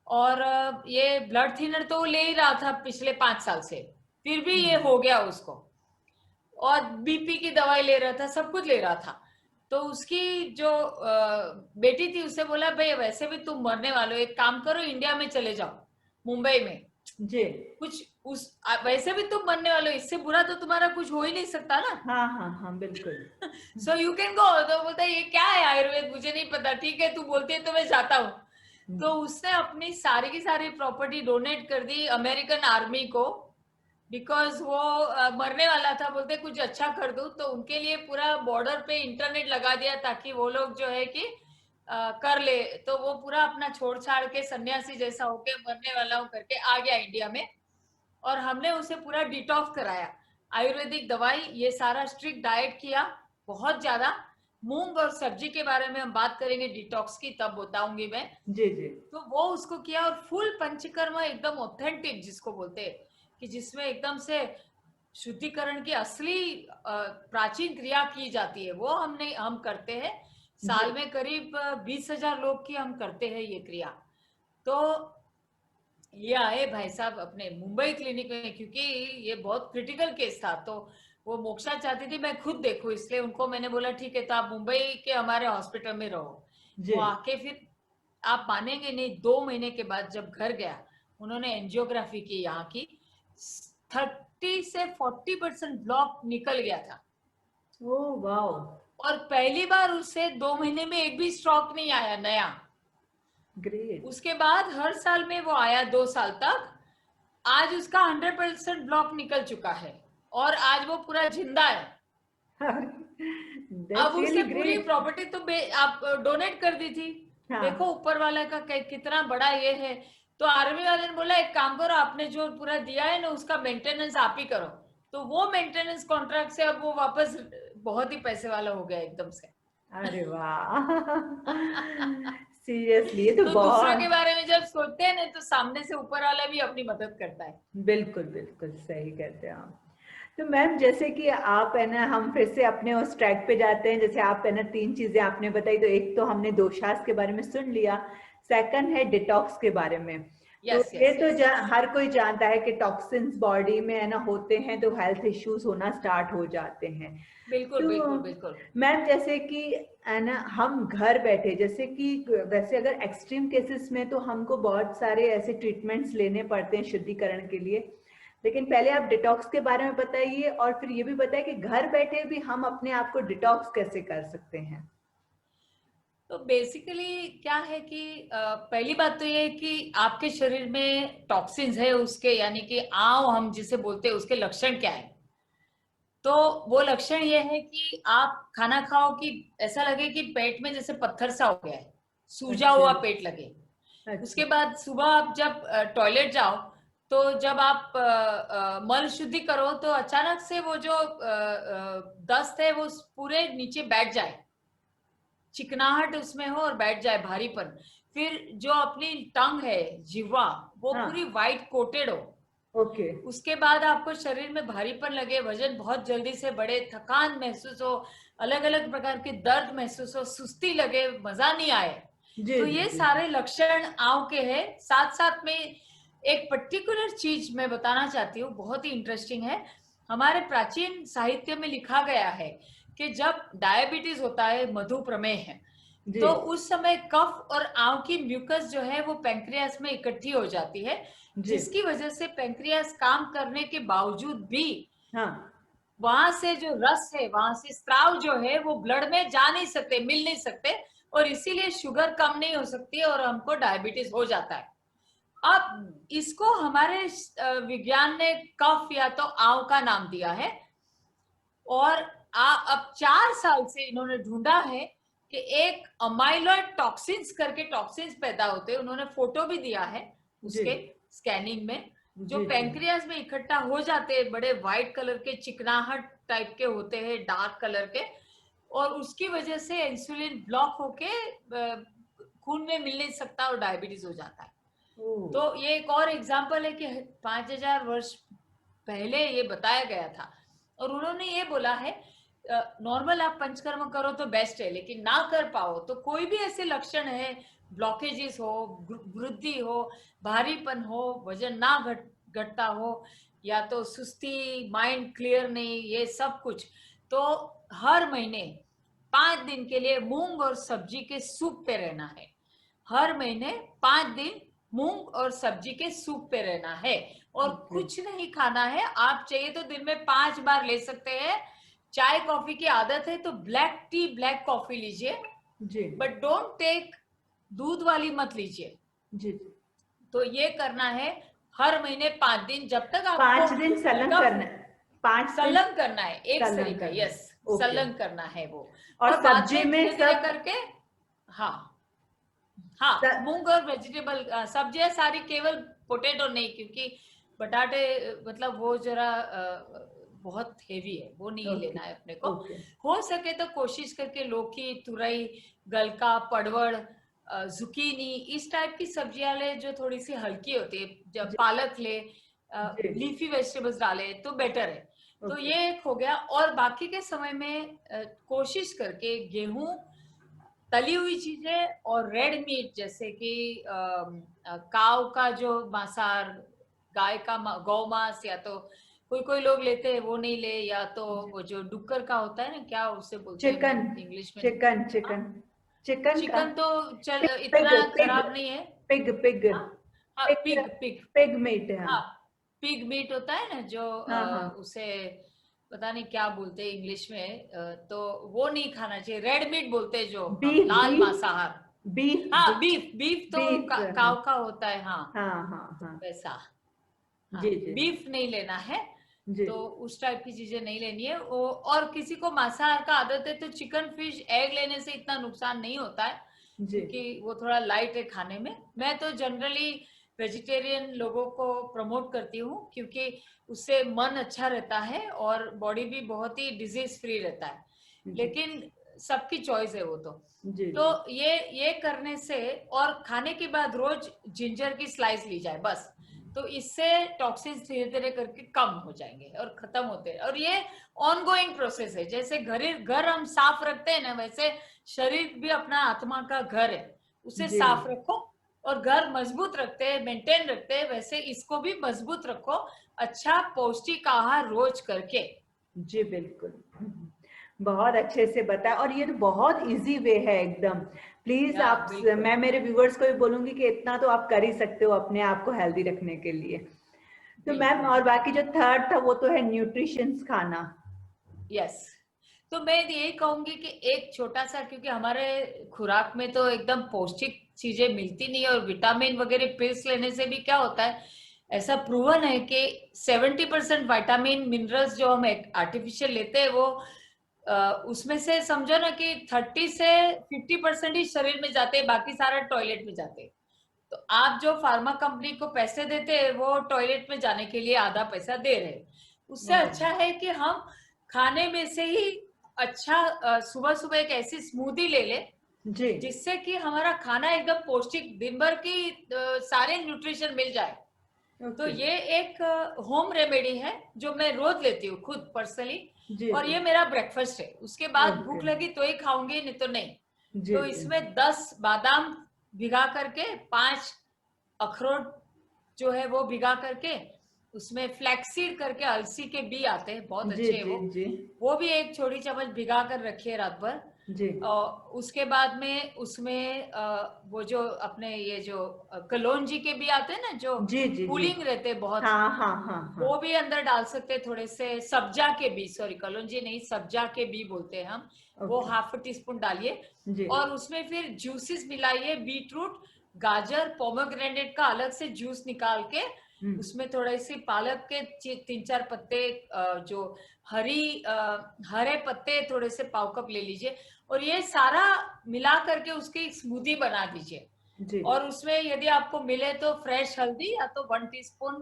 और ये ब्लड थिनर तो वो ले ही रहा था पिछले 5 साल से, फिर भी ये हो गया उसको, और बीपी की दवाई ले रहा था, सब कुछ ले रहा था। तो उसकी जो बेटी थी, उससे बोला भाई वैसे भी तुम मरने वाले हो, एक काम करो इंडिया में चले जाओ, मुंबई में, जी। कुछ उस वैसे भी तुम मरने वाले हो, इससे बुरा तो तुम्हारा कुछ हो ही नहीं सकता ना। हाँ, हाँ, हाँ, बिल्कुल। So you can go. तो बोलता है ये क्या है आयुर्वेद, मुझे नहीं पता, ठीक है तू बोलती है तो मैं जाता हूँ। तो उसने अपनी सारी की सारी प्रॉपर्टी डोनेट कर दी अमेरिकन आर्मी को, बिकॉज वो मरने वाला था। बोलते कुछ अच्छा कर दूं, तो उनके लिए पूरा बॉर्डर पे इंटरनेट लगा दिया ताकि वो लोग जो है कि कर ले। तो वो पूरा अपना छोड़ छाड़ के सन्यासी जैसा होके मरने वाला हूँ करके आ गया इंडिया में। और हमने उसे पूरा डिटॉक्स कराया, आयुर्वेदिक दवाई, ये सारा स्ट्रिक्ट डाइट किया बहुत ज्यादा। मूंग और सब्जी के बारे में हम बात करेंगे डिटॉक्स की, तब बताऊंगी मैं। जी, जी। तो वो उसको किया, और फुल पंचकर्म एकदम ऑथेंटिक जिसको बोलते हैं, कि जिसमें एकदम से शुद्धिकरण की असली प्राचीन क्रिया की जाती है, वो हम करते हैं। जी। साल में करीब 20,000 लोग की हम करते हैं ये क्रिया। तो ये आए भाई साहब अपने मुंबई क्लिनिक में, क्योंकि ये बहुत क्रिटिकल केस था। तो वो मोक्षा चाहती थी मैं खुद देखूं, इसलिए उनको मैंने बोला ठीक है तो आप मुंबई के हमारे हॉस्पिटल में रहो। जी। वो आके फिर आप मानेंगे नहीं, 2 महीने के बाद जब घर गया, उन्होंने एंजियोग्राफी की यहाँ की, 30 से 40% ब्लॉक निकल गया था। Oh wow! और पहली बार उसे 2 महीने में एक भी स्ट्रोक नहीं आया नया। ग्रेट। उसके बाद हर साल में वो आया 2 साल तक। आज उसका 100% ब्लॉक निकल चुका है, और आज वो पूरा जिंदा है। अब दैट्स उसे रियली पूरी ग्रेट। प्रॉपर्टी तो आप डोनेट कर दी थी। देखो हाँ। ऊपर वाले का कितना बड़ा ये है। तो आर्मी वाले ने बोला एक काम करो, आपने जो पूरा दिया है ना उसका मेंटेनेंस आप ही करो। तो वो मेंटेनेंस कॉन्ट्रैक्ट से अब वो वापस बहुत ही पैसे वाला हो गया एकदम से। अरे वाह! सीरियसली ये तो तो दूसरों के बहुत। बारे में जब सोचते हैं ना, तो सामने से ऊपर वाला भी अपनी मदद करता है। बिल्कुल, बिल्कुल सही कहते हैं आप। तो मैम जैसे कि आप है ना, हम फिर से अपने उस ट्रैक पे जाते हैं, जैसे आप है ना 3 चीज़ें आपने बताई, तो एक तो हमने दोषास के बारे में सुन लिया, सेकंड है डिटॉक्स के बारे में। तो यस ये यस तो यस। हर कोई जानता है कि टॉक्सिन्स बॉडी में है ना होते हैं तो हेल्थ इश्यूज होना स्टार्ट हो जाते हैं। बिल्कुल तो बिल्कुल बिल्कुल। मैम जैसे कि है ना हम घर बैठे, जैसे कि वैसे अगर एक्सट्रीम केसेस में तो हमको बहुत सारे ऐसे ट्रीटमेंट्स लेने पड़ते हैं शुद्धिकरण के लिए, लेकिन पहले आप डिटॉक्स के बारे में बताइए और फिर ये भी बताइए कि घर बैठे भी हम अपने आप को डिटॉक्स कैसे कर सकते हैं। तो बेसिकली क्या है कि पहली बात तो ये है कि आपके शरीर में टॉक्सिन्स है उसके, यानी कि आव हम जिसे बोलते हैं, उसके लक्षण क्या है। तो वो लक्षण ये है कि आप खाना खाओ कि ऐसा लगे कि पेट में जैसे पत्थर सा हो गया है, सूजा अच्छा। हुआ पेट लगे। अच्छा। उसके बाद सुबह आप जब टॉयलेट जाओ, तो जब आप मल शुद्धि करो, तो अचानक से वो जो दस्त है वो पूरे नीचे बैठ जाए, चिकनाहट उसमें हो और बैठ जाए, भारीपन। फिर जो अपनी टंग है, जिह्वा, वो पूरी हाँ। व्हाइट कोटेड हो। ओके। उसके बाद आपको शरीर में भारीपन लगे, वजन बहुत जल्दी से बढ़े, थकान महसूस हो, अलग अलग प्रकार के दर्द महसूस हो, सुस्ती लगे, मजा नहीं आए। जी, तो जी, ये जी। सारे लक्षण आव के हैं। साथ साथ में एक पर्टिकुलर चीज मैं बताना चाहती हूँ, बहुत ही इंटरेस्टिंग है। हमारे प्राचीन साहित्य में लिखा गया है कि जब डायबिटीज होता है, मधु प्रमेह है, जी। तो उस समय कफ और आंव की म्यूकस जो है वो पेंक्रियास में इकट्ठी हो जाती है, जी। जिसकी वजह से पेंक्रियास काम करने के बावजूद भी हाँ। वहां से जो रस है, वहां से स्त्राव जो है वो ब्लड में जा नहीं सकते, मिल नहीं सकते, और इसीलिए शुगर कम नहीं हो सकती और हमको डायबिटीज हो जाता है। अब इसको हमारे विज्ञान ने कफ या तो आंव का नाम दिया है। और अब 4 साल से इन्होंने ढूंढा है कि एक अमाइलॉइड टॉक्सिन्स करके टॉक्सिन्स पैदा होते हैं, उन्होंने फोटो भी दिया है जी। उसके स्कैनिंग में, जो जी। जी। पेंक्रियास में इकट्ठा हो जाते हैं, बड़े व्हाइट कलर के चिकनाहट टाइप के होते हैं, डार्क कलर के। और उसकी वजह से इंसुलिन ब्लॉक होके खून में मिल नहीं सकता और डायबिटीज हो जाता है। ओह। तो ये एक और एग्जाम्पल है कि 5,000 वर्ष पहले ये बताया गया था। और उन्होंने ये बोला है नॉर्मल आप पंचकर्म करो तो बेस्ट है, लेकिन ना कर पाओ तो कोई भी ऐसे लक्षण है, ब्लॉकेजेस हो, वृद्धि हो, भारीपन हो, वजन ना घटता हो, या तो सुस्ती, माइंड क्लियर नहीं, ये सब कुछ, तो हर महीने 5 दिन के लिए मूंग और सब्जी के सूप पे रहना है। हर महीने 5 दिन मूंग और सब्जी के सूप पे रहना है और कुछ नहीं खाना है। आप चाहिए तो दिन में 5 बार ले सकते हैं। चाय कॉफी की आदत है तो ब्लैक टी, ब्लैक कॉफी लीजिए, बट डोंट टेक दूध वाली मत लीजिए। जी। तो ये करना है हर महीने 5 दिन, जब तक आपको 5 दिन संलग्न करना है, 5 दिन संलग्न करना है एक संलग्न तरीका, करना है। Yes, okay. संलग्न करना है वो। और और बाद सब्जी में में धीरे धीरे सब करके, हाँ हाँ, मूंग और वेजिटेबल सब्जियां सारी, केवल पोटैटो नहीं, क्योंकि बटाटे मतलब वो जरा बहुत हेवी है, वो नहीं ओके लेना है अपने को। ओके हो सके तो कोशिश करके लौकी, तुरई, गलका, पड़वड़, जुकीनी, इस टाइप की सब्जियां ले जो थोड़ी सी हल्की होती है। जब जी पालक ले, जी लीफी वेजिटेबल्स डाले तो बेटर है। तो ओके ये एक हो गया। और बाकी के समय में कोशिश करके गेहूं, तली हुई चीजें और रेड मीट, जैसे कि काव का जो मांसाहार, गाय का गौ मांस, या तो कोई कोई लोग लेते हैं वो नहीं ले, या तो वो जो डुक्कर का होता है ना, क्या उसे बोलते हैं, चिकन मैं इंग्लिश में नहीं। चिकन हाँ, चिकन चिकन का चिकन तो चल पिग पिग इतना पिग खराब नहीं है। पिग पिग हाँ हाँ, pig pig pig, pig meet है। हाँ, पिग मीट होता है ना जो हाँ हाँ उसे पता नहीं क्या बोलते हैं इंग्लिश में, तो वो नहीं खाना चाहिए। रेड मीट बोलते हैं जो हम, बीफ लाल बीफ मांसाहार। हाँ, बीफ बीफ, बीफ तो बीफ काव का होता है, हाँ, हाँ हाँ हाँ वैसा। हाँ, जी जी बीफ नहीं लेना है। जी तो उस टाइप की चीजें नहीं लेनी है। और किसी को मांसाहार का आदत है तो चिकन, फिश, एग लेने से इतना नुकसान नहीं होता है, जी क्योंकि वो थोड़ा लाइट है खाने में। मैं तो जनरली वेजिटेरियन लोगों को प्रमोट करती हूँ, क्योंकि उससे मन अच्छा रहता है और बॉडी भी बहुत ही डिजीज फ्री रहता है। जी लेकिन सबकी चॉइस है वो तो। जी तो जी ये करने से, और खाने के बाद रोज जिंजर की स्लाइस ली जाए बस, तो इससे टॉक्सिन्स धीरे धीरे करके कम हो जाएंगे और खत्म होते हैं। और ये ऑनगोइंग प्रोसेस है। जैसे घर हम साफ रखते हैं ना, वैसे शरीर भी अपना आत्मा का घर है, उसे जी साफ रखो। और घर मजबूत रखते हैं, मेंटेन रखते हैं, वैसे इसको भी मजबूत रखो, अच्छा पौष्टिक आहार रोज करके। जी बिल्कुल। बहुत अच्छे से बताया, और ये तो बहुत इजी वे है एकदम। प्लीज या आप, बिल्कुल मैं मेरे व्यूवर्स को भी बोलूंगी कि इतना तो आप कर ही सकते हो अपने आप को हेल्दी रखने के लिए। तो मैम, बिल्कुल। और बाकी जो थर्ड था वो तो है न्यूट्रिशंस खाना। यस, तो मैं यही कहूंगी कि एक छोटा सा, क्योंकि हमारे खुराक में तो एकदम पौष्टिक चीजें मिलती नहीं है, और विटामिन वगैरह पिल्स लेने से भी क्या होता है, ऐसा प्रूवन है कि 70% विटामिन मिनरल्स जो हम आर्टिफिशियल लेते हैं वो उसमें से समझो ना कि 30 से 50% ही शरीर में जाते हैं, बाकी सारा टॉयलेट में जाते हैं। तो आप जो फार्मा कंपनी को पैसे देते हैं वो टॉयलेट में जाने के लिए आधा पैसा दे रहे हैं। उससे अच्छा है कि हम खाने में से ही अच्छा सुबह सुबह एक ऐसी स्मूदी ले ले, जी जिससे कि हमारा खाना एकदम पौष्टिक, दिन भर की सारे न्यूट्रिशन मिल जाए। तो ओके ये एक होम रेमेडी है जो मैं रोज लेती हूँ खुद पर्सनली, जी और जी ये मेरा ब्रेकफास्ट है। उसके बाद ओके भूख लगी तो ही खाऊंगी, नहीं तो नहीं। जी तो जी इसमें 10 बादाम भिगा करके, 5 अखरोट जो है वो भिगा करके, उसमें फ्लैक्सीड करके अलसी के बी आते हैं, बहुत जी अच्छे हैं जी जी वो भी एक छोटी चम्मच भिगा कर रखिए रात भर। जी और उसके बाद में उसमें वो जो अपने ये जो कलौंजी के भी आते हैं ना, जो जी जी जी कूलिंग रहते हैं बहुत, हाँ हाँ हाँ हाँ वो भी अंदर डाल सकते हैं। थोड़े से सब्जा के बी, सॉरी कलौंजी नहीं, सब्जा के बी बोलते हैं हम, वो ओके ½ टी स्पून डालिए। जी और उसमें फिर जूसेस मिलाइए, बीटरूट, गाजर, पोमोग्रेनेट का अलग से जूस निकाल के, उसमें थोड़ी सी पालक के 3-4 पत्ते, जो हरे पत्ते थोड़े से पाव कप ले लीजिए, और ये सारा मिला करके उसकी स्मूदी बना दीजिए। जी और उसमें यदि आपको मिले तो फ्रेश हल्दी, या तो 1 टीस्पून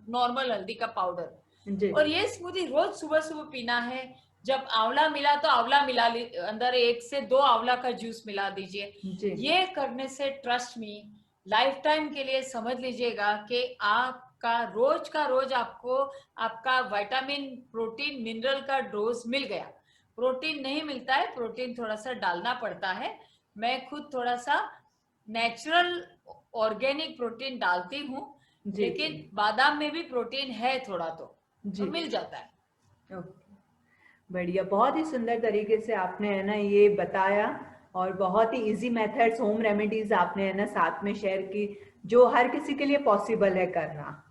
नॉर्मल हल्दी का पाउडर। जी और ये स्मूदी रोज सुबह सुबह पीना है। जब आंवला मिला तो आंवला मिला, अंदर 1 से 2 आंवला का जूस मिला दीजिए। जी ये करने से ट्रस्ट मी, लाइफ टाइम के लिए समझ लीजिएगा कि आपका रोज का रोज आपको आपका विटामिन, प्रोटीन, मिनरल का डोज मिल गया। प्रोटीन नहीं मिलता है, प्रोटीन थोड़ा सा डालना पड़ता है। मैं खुद थोड़ा सा नेचुरल ऑर्गेनिक प्रोटीन डालती हूँ, जी जी लेकिन बादाम में भी प्रोटीन है थोड़ा, तो जी मिल जाता है। ओके, बढ़िया। बहुत ही सुंदर तरीके से आपने है ना ये बताया, और बहुत ही इजी मेथड्स, होम रेमेडीज आपने है ना साथ में शेयर की, जो हर किसी के लिए पॉसिबल है करना।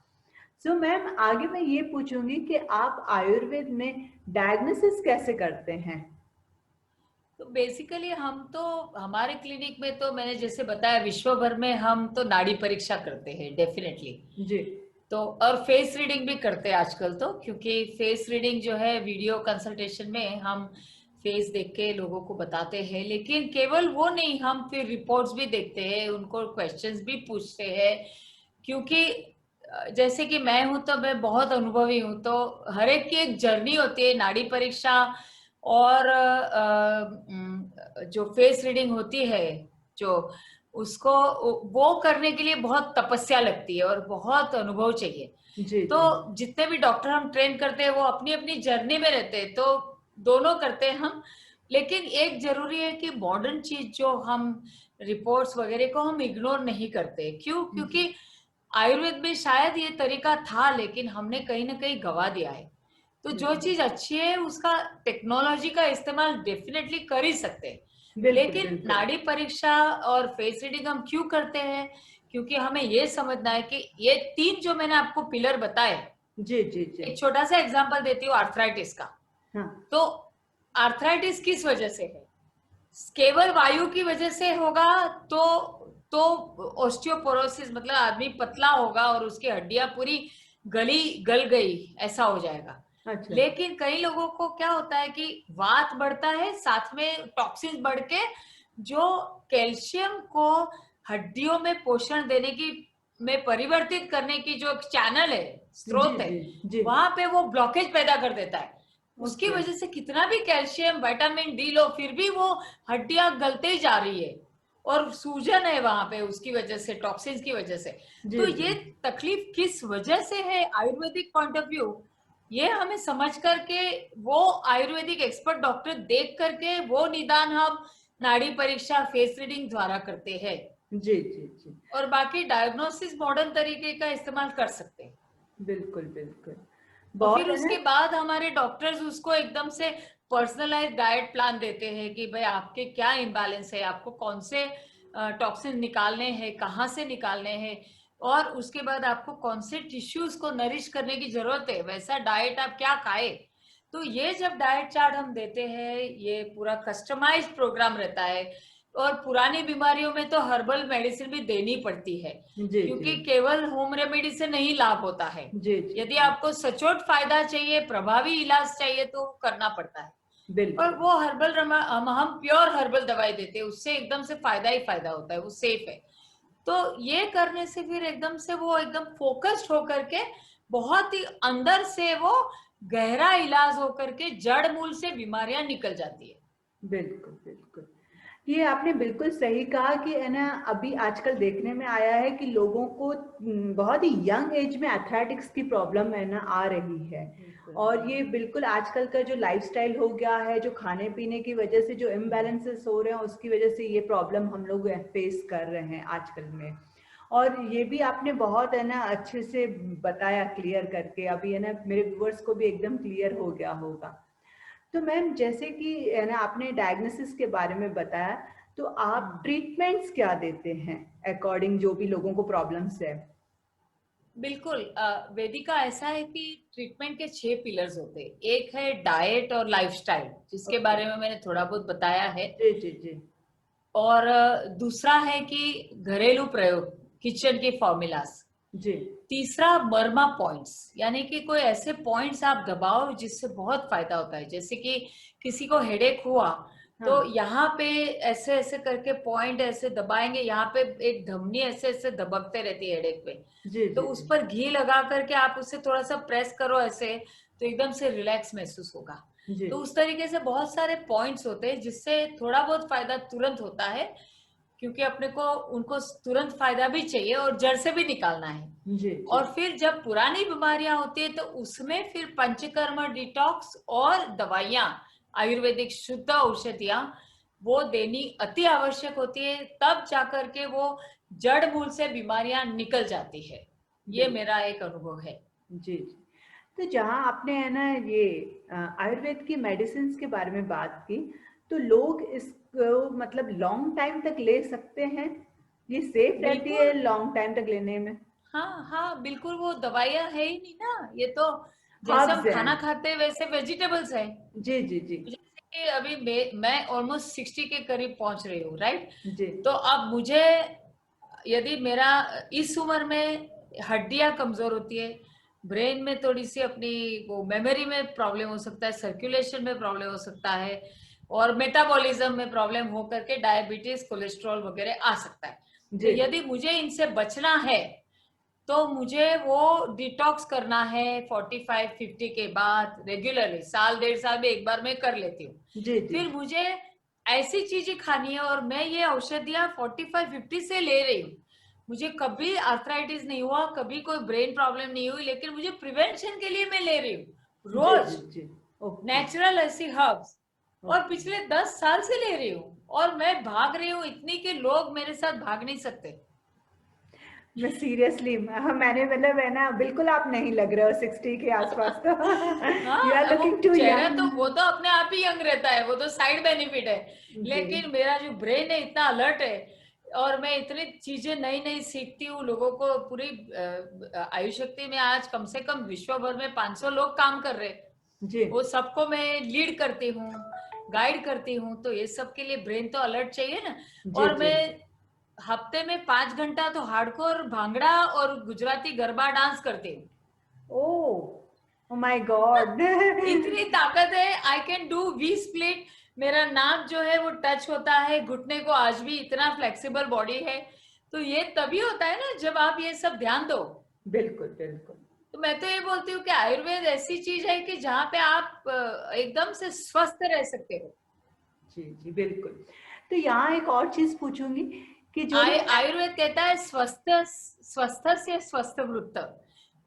सो मैम, आगे मैं ये पूछूंगी कि आप आयुर्वेद में डायग्नोसिस कैसे करते हैं? तो बेसिकली हम तो हमारे क्लिनिक में तो मैंने जैसे बताया विश्व भर में हम तो नाड़ी परीक्षा करते हैं डेफिनेटली। जी तो और फेस रीडिंग भी करते हैं आजकल तो, क्योंकि फेस रीडिंग जो है वीडियो कंसल्टेशन में हम फेस देख के लोगों को बताते हैं। लेकिन केवल वो नहीं, हम फिर रिपोर्ट्स भी देखते हैं, उनको क्वेश्चंस भी पूछते हैं, क्योंकि जैसे कि मैं हूं तो मैं बहुत अनुभवी हूं, तो हर एक की एक जर्नी होती है नाड़ी परीक्षा और जो फेस रीडिंग होती है, जो उसको वो करने के लिए बहुत तपस्या लगती है और बहुत अनुभव चाहिए। जी तो जी जितने भी डॉक्टर हम ट्रेन करते हैं वो अपनी अपनी जर्नी में रहते हैं, तो दोनों करते हैं हम। लेकिन एक जरूरी है कि मॉडर्न चीज जो हम रिपोर्ट्स वगैरह को हम इग्नोर नहीं करते। क्यों? जी क्योंकि आयुर्वेद में शायद ये तरीका था, लेकिन हमने कहीं ना कहीं गवा दिया है। तो जो बिल्कुल चीज अच्छी है उसका टेक्नोलॉजी का इस्तेमाल डेफिनेटली कर ही सकते हैं। बिल्कुल लेकिन बिल्कुल। नाड़ी परीक्षा और फेस रीडिंग हम क्यों करते हैं? क्योंकि हमें ये समझना है कि ये तीन जो मैंने आपको पिलर बताए, जी जी जी। एक छोटा सा एग्जांपल देती हूँ आर्थराइटिस का। हाँ तो आर्थराइटिस किस वजह से है? केवल वायु की वजह से होगा तो ऑस्टियोपोरोसिस, मतलब आदमी पतला होगा और उसकी हड्डियां पूरी गल गई, ऐसा हो जाएगा। अच्छा। लेकिन कई लोगों को क्या होता है कि वात बढ़ता है, साथ में टॉक्सिन्स बढ़ के जो कैल्शियम को हड्डियों में पोषण देने की में परिवर्तित करने की जो चैनल है, जी स्रोत है, जी जी। वहां पे वो ब्लॉकेज पैदा कर देता है। उसकी ओके। वजह से कितना भी कैल्शियम विटामिन डी लो, फिर भी वो हड्डियां गलते ही जा रही है और सूजन है वहां पे, उसकी वजह से, टॉक्सिन्स की वजह से। जी तो जी ये तकलीफ किस वजह से है आयुर्वेदिक पॉइंट ऑफ व्यू, ये हमें समझ करके वो आयुर्वेदिक एक्सपर्ट डॉक्टर देख करके वो निदान हम नाड़ी परीक्षा फेस रीडिंग द्वारा करते हैं। जी जी जी। और बाकी डायग्नोसिस मॉडर्न तरीके का इस्तेमाल कर सकते हैं। बिल्कुल बिल्कुल। और बहुत फिर है ना। उसके बाद हमारे डॉक्टर्स उसको एकदम से पर्सनलाइज डाइट प्लान देते हैं कि भाई आपके क्या इम्बैलेंस है, आपको कौन से टॉक्सिन निकालने हैं, कहाँ से निकालने हैं, और उसके बाद आपको कौन से टिश्यूज को नरिश करने की जरूरत है, वैसा डाइट आप क्या खाए। तो ये जब डाइट चार्ट हम देते हैं, ये पूरा कस्टमाइज्ड प्रोग्राम रहता है। और पुरानी बीमारियों में तो हर्बल मेडिसिन भी देनी पड़ती है, जी जी क्योंकि केवल होम रेमेडी से नहीं लाभ होता है। जी जी यदि जी। आपको सचोट फायदा चाहिए, प्रभावी इलाज चाहिए, तो करना पड़ता है। और बिल्कुल वो हर्बल हम प्योर हर्बल दवाई देते हैं, उससे एकदम से फायदा ही फायदा होता है, वो सेफ है। तो ये करने से फिर एकदम से वो एकदम फोकस्ड होकर के बहुत ही अंदर से वो गहरा इलाज होकर के जड़ मूल से बीमारियां निकल जाती है। बिल्कुल बिल्कुल। ये आपने बिल्कुल सही कहा कि है ना, अभी आजकल देखने में आया है कि लोगों को बहुत ही यंग एज में एथलेटिक्स की प्रॉब्लम है ना आ रही है। बिल्कुल। और ये बिल्कुल आजकल का जो लाइफस्टाइल हो गया है, जो खाने पीने की वजह से जो इम्बैलेंसेस हो रहे हैं, उसकी वजह से ये प्रॉब्लम हम लोग फेस कर रहे हैं आजकल में। और ये भी आपने बहुत है ना अच्छे से बताया क्लियर करके, अभी है ना मेरे व्यूअर्स को भी एकदम क्लियर हो गया होगा। तो मैम, जैसे कि है ना आपने डायग्नोसिस के बारे में बताया, तो आप ट्रीटमेंट्स क्या देते हैं अकॉर्डिंग जो भी लोगों को प्रॉब्लम्स है? बिल्कुल। वेदिका ऐसा है कि ट्रीटमेंट के 6 पिलर्स होते हैं। एक है डाइट और लाइफस्टाइल, जिसके ओके। बारे में मैंने थोड़ा बहुत बताया है। जी जी जी। और दूसरा है कि घरेलू प्रयोग, किचन के फॉर्मूलास। जी तीसरा मर्मा पॉइंट्स, यानी कि कोई ऐसे पॉइंट्स आप दबाओ जिससे बहुत फायदा होता है। जैसे कि किसी को हेडेक हुआ, तो हाँ। यहाँ पे ऐसे ऐसे करके पॉइंट ऐसे दबाएंगे, यहाँ पे एक धमनी ऐसे ऐसे दबकते रहती है हेडेक पे। जी तो जी उस जी पर घी लगा करके आप उसे थोड़ा सा प्रेस करो ऐसे, तो एकदम से रिलैक्स महसूस होगा। जी। तो उस तरीके से बहुत सारे पॉइंट्स होते हैं जिससे थोड़ा बहुत फायदा तुरंत होता है, क्योंकि अपने को उनको तुरंत फायदा भी चाहिए और जड़ से भी निकालना है। जी जी। और फिर जब पुरानी बीमारियां होती है तो उसमें फिर पंचकर्म, डिटॉक्स और दवाइयां, आयुर्वेदिक शुद्ध औषधियां वो देनी अति आवश्यक होती है, तब जाकर के वो जड़ मूल से बीमारियां निकल जाती है। ये बिल्कुल। मेरा एक अनुभव है। जी जी। तो जहाँ आपने है ना ये आयुर्वेद की मेडिसिन के बारे में बात की, तो लोग इसको मतलब लॉन्ग टाइम तक ले सकते हैं? ये सेफ रहती है बिल्कुल। लॉन्ग टाइम तक लेने में? हाँ हाँ बिल्कुल, वो दवाइयाँ है ही नहीं ना, ये तो जैसे हम हर्ब्स हैं। खाना खाते हैं वैसे वेजिटेबल्स है। जी जी जी। जैसे कि अभी मैं ऑलमोस्ट 60 के करीब पहुंच रही हूँ, राइट। जी तो अब मुझे, यदि मेरा इस उम्र में हड्डियां कमजोर होती है, ब्रेन में थोड़ी सी अपनी वो मेमोरी में प्रॉब्लम हो सकता है, सर्कुलेशन में प्रॉब्लम हो सकता है, और मेटाबॉलिज्म में प्रॉब्लम हो करके डायबिटीज, कोलेस्ट्रॉल वगैरह आ सकता है। तो जी यदि मुझे इनसे बचना है तो मुझे वो डिटॉक्स करना है 45-50 के बाद रेगुलरली, साल 1.5 साल में एक बार मैं कर लेती हूँ। जी जी। फिर मुझे ऐसी चीजें खानी है, और मैं ये औषधियाँ 45-50 से ले रही हूँ। मुझे कभी आर्थराइटिस नहीं हुआ, कभी कोई ब्रेन प्रॉब्लम नहीं हुई, लेकिन मुझे प्रिवेंशन के लिए मैं ले रही हूँ जी जी रोज जी। ओके। नेचुरल ऐसी हर्ब्स, और ओके। पिछले 10 साल से ले रही हूँ, और मैं भाग रही हूँ इतनी कि लोग मेरे साथ भाग नहीं सकते। मैं सीरियसली, हाँ, मैंने मतलब है ना, बिल्कुल आप नहीं लग रहे हो 60 के आसपास तो। यू आर हाँ, वो लुकिंग टू चेहरा तो यंग। वो तो अपने आप ही यंग रहता है, वो तो साइड बेनिफिट है। जी लेकिन मेरा जो ब्रेन है इतना अलर्ट है, और मैं इतनी चीजें नई नई सीखती हूँ लोगों को। पूरी आयु शक्ति में आज कम से कम विश्व भर में 500 लोग काम कर रहे हैं। जी वो सबको मैं लीड करती हूँ, गाइड करती हूँ, तो ये सब के लिए ब्रेन तो अलर्ट चाहिए ना। जी और जी। मैं हफ्ते में 5 घंटा तो हार्डकोर भांगड़ा और गुजराती गरबा डांस करती हूँ। Oh my god. इतनी ताकत है, I can do we split. मेरा नाक जो है वो टच होता है घुटने को, आज भी इतना फ्लेक्सिबल बॉडी है। तो ये तभी होता है ना जब आप ये सब ध्यान दो। बिल्कुल बिल्कुल। तो मैं तो ये बोलती हूँ कि आयुर्वेद ऐसी चीज है कि जहाँ पे आप एकदम से स्वस्थ रह सकते हो। जी जी बिल्कुल। तो यहाँ एक और चीज पूछूंगी कि जो लोग आयुर्वेद कहता है स्वस्थ, स्वस्थ से स्वस्थ वृत्त।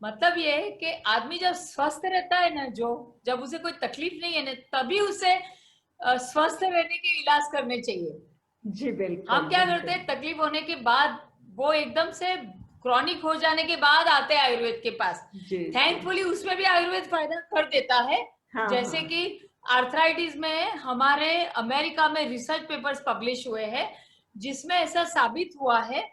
मतलब ये है कि आदमी जब स्वस्थ रहता है ना, जो जब उसे कोई तकलीफ नहीं है ना, तभी उसे स्वस्थ रहने के इलाज करने चाहिए। जी बिल्कुल हम क्या करते बिल्कुल। हैं, तकलीफ होने के बाद, वो एकदम से क्रॉनिक हो जाने के बाद आते हैं आयुर्वेद के पास। जी जी। थैंकफुली उसमें भी आयुर्वेद फायदा कर देता है। हाँ जैसे हाँ। कि आर्थराइटिस में हमारे अमेरिका में रिसर्च पेपर्स पब्लिश हुए हैं, जिसमें ऐसा साबित हुआ है।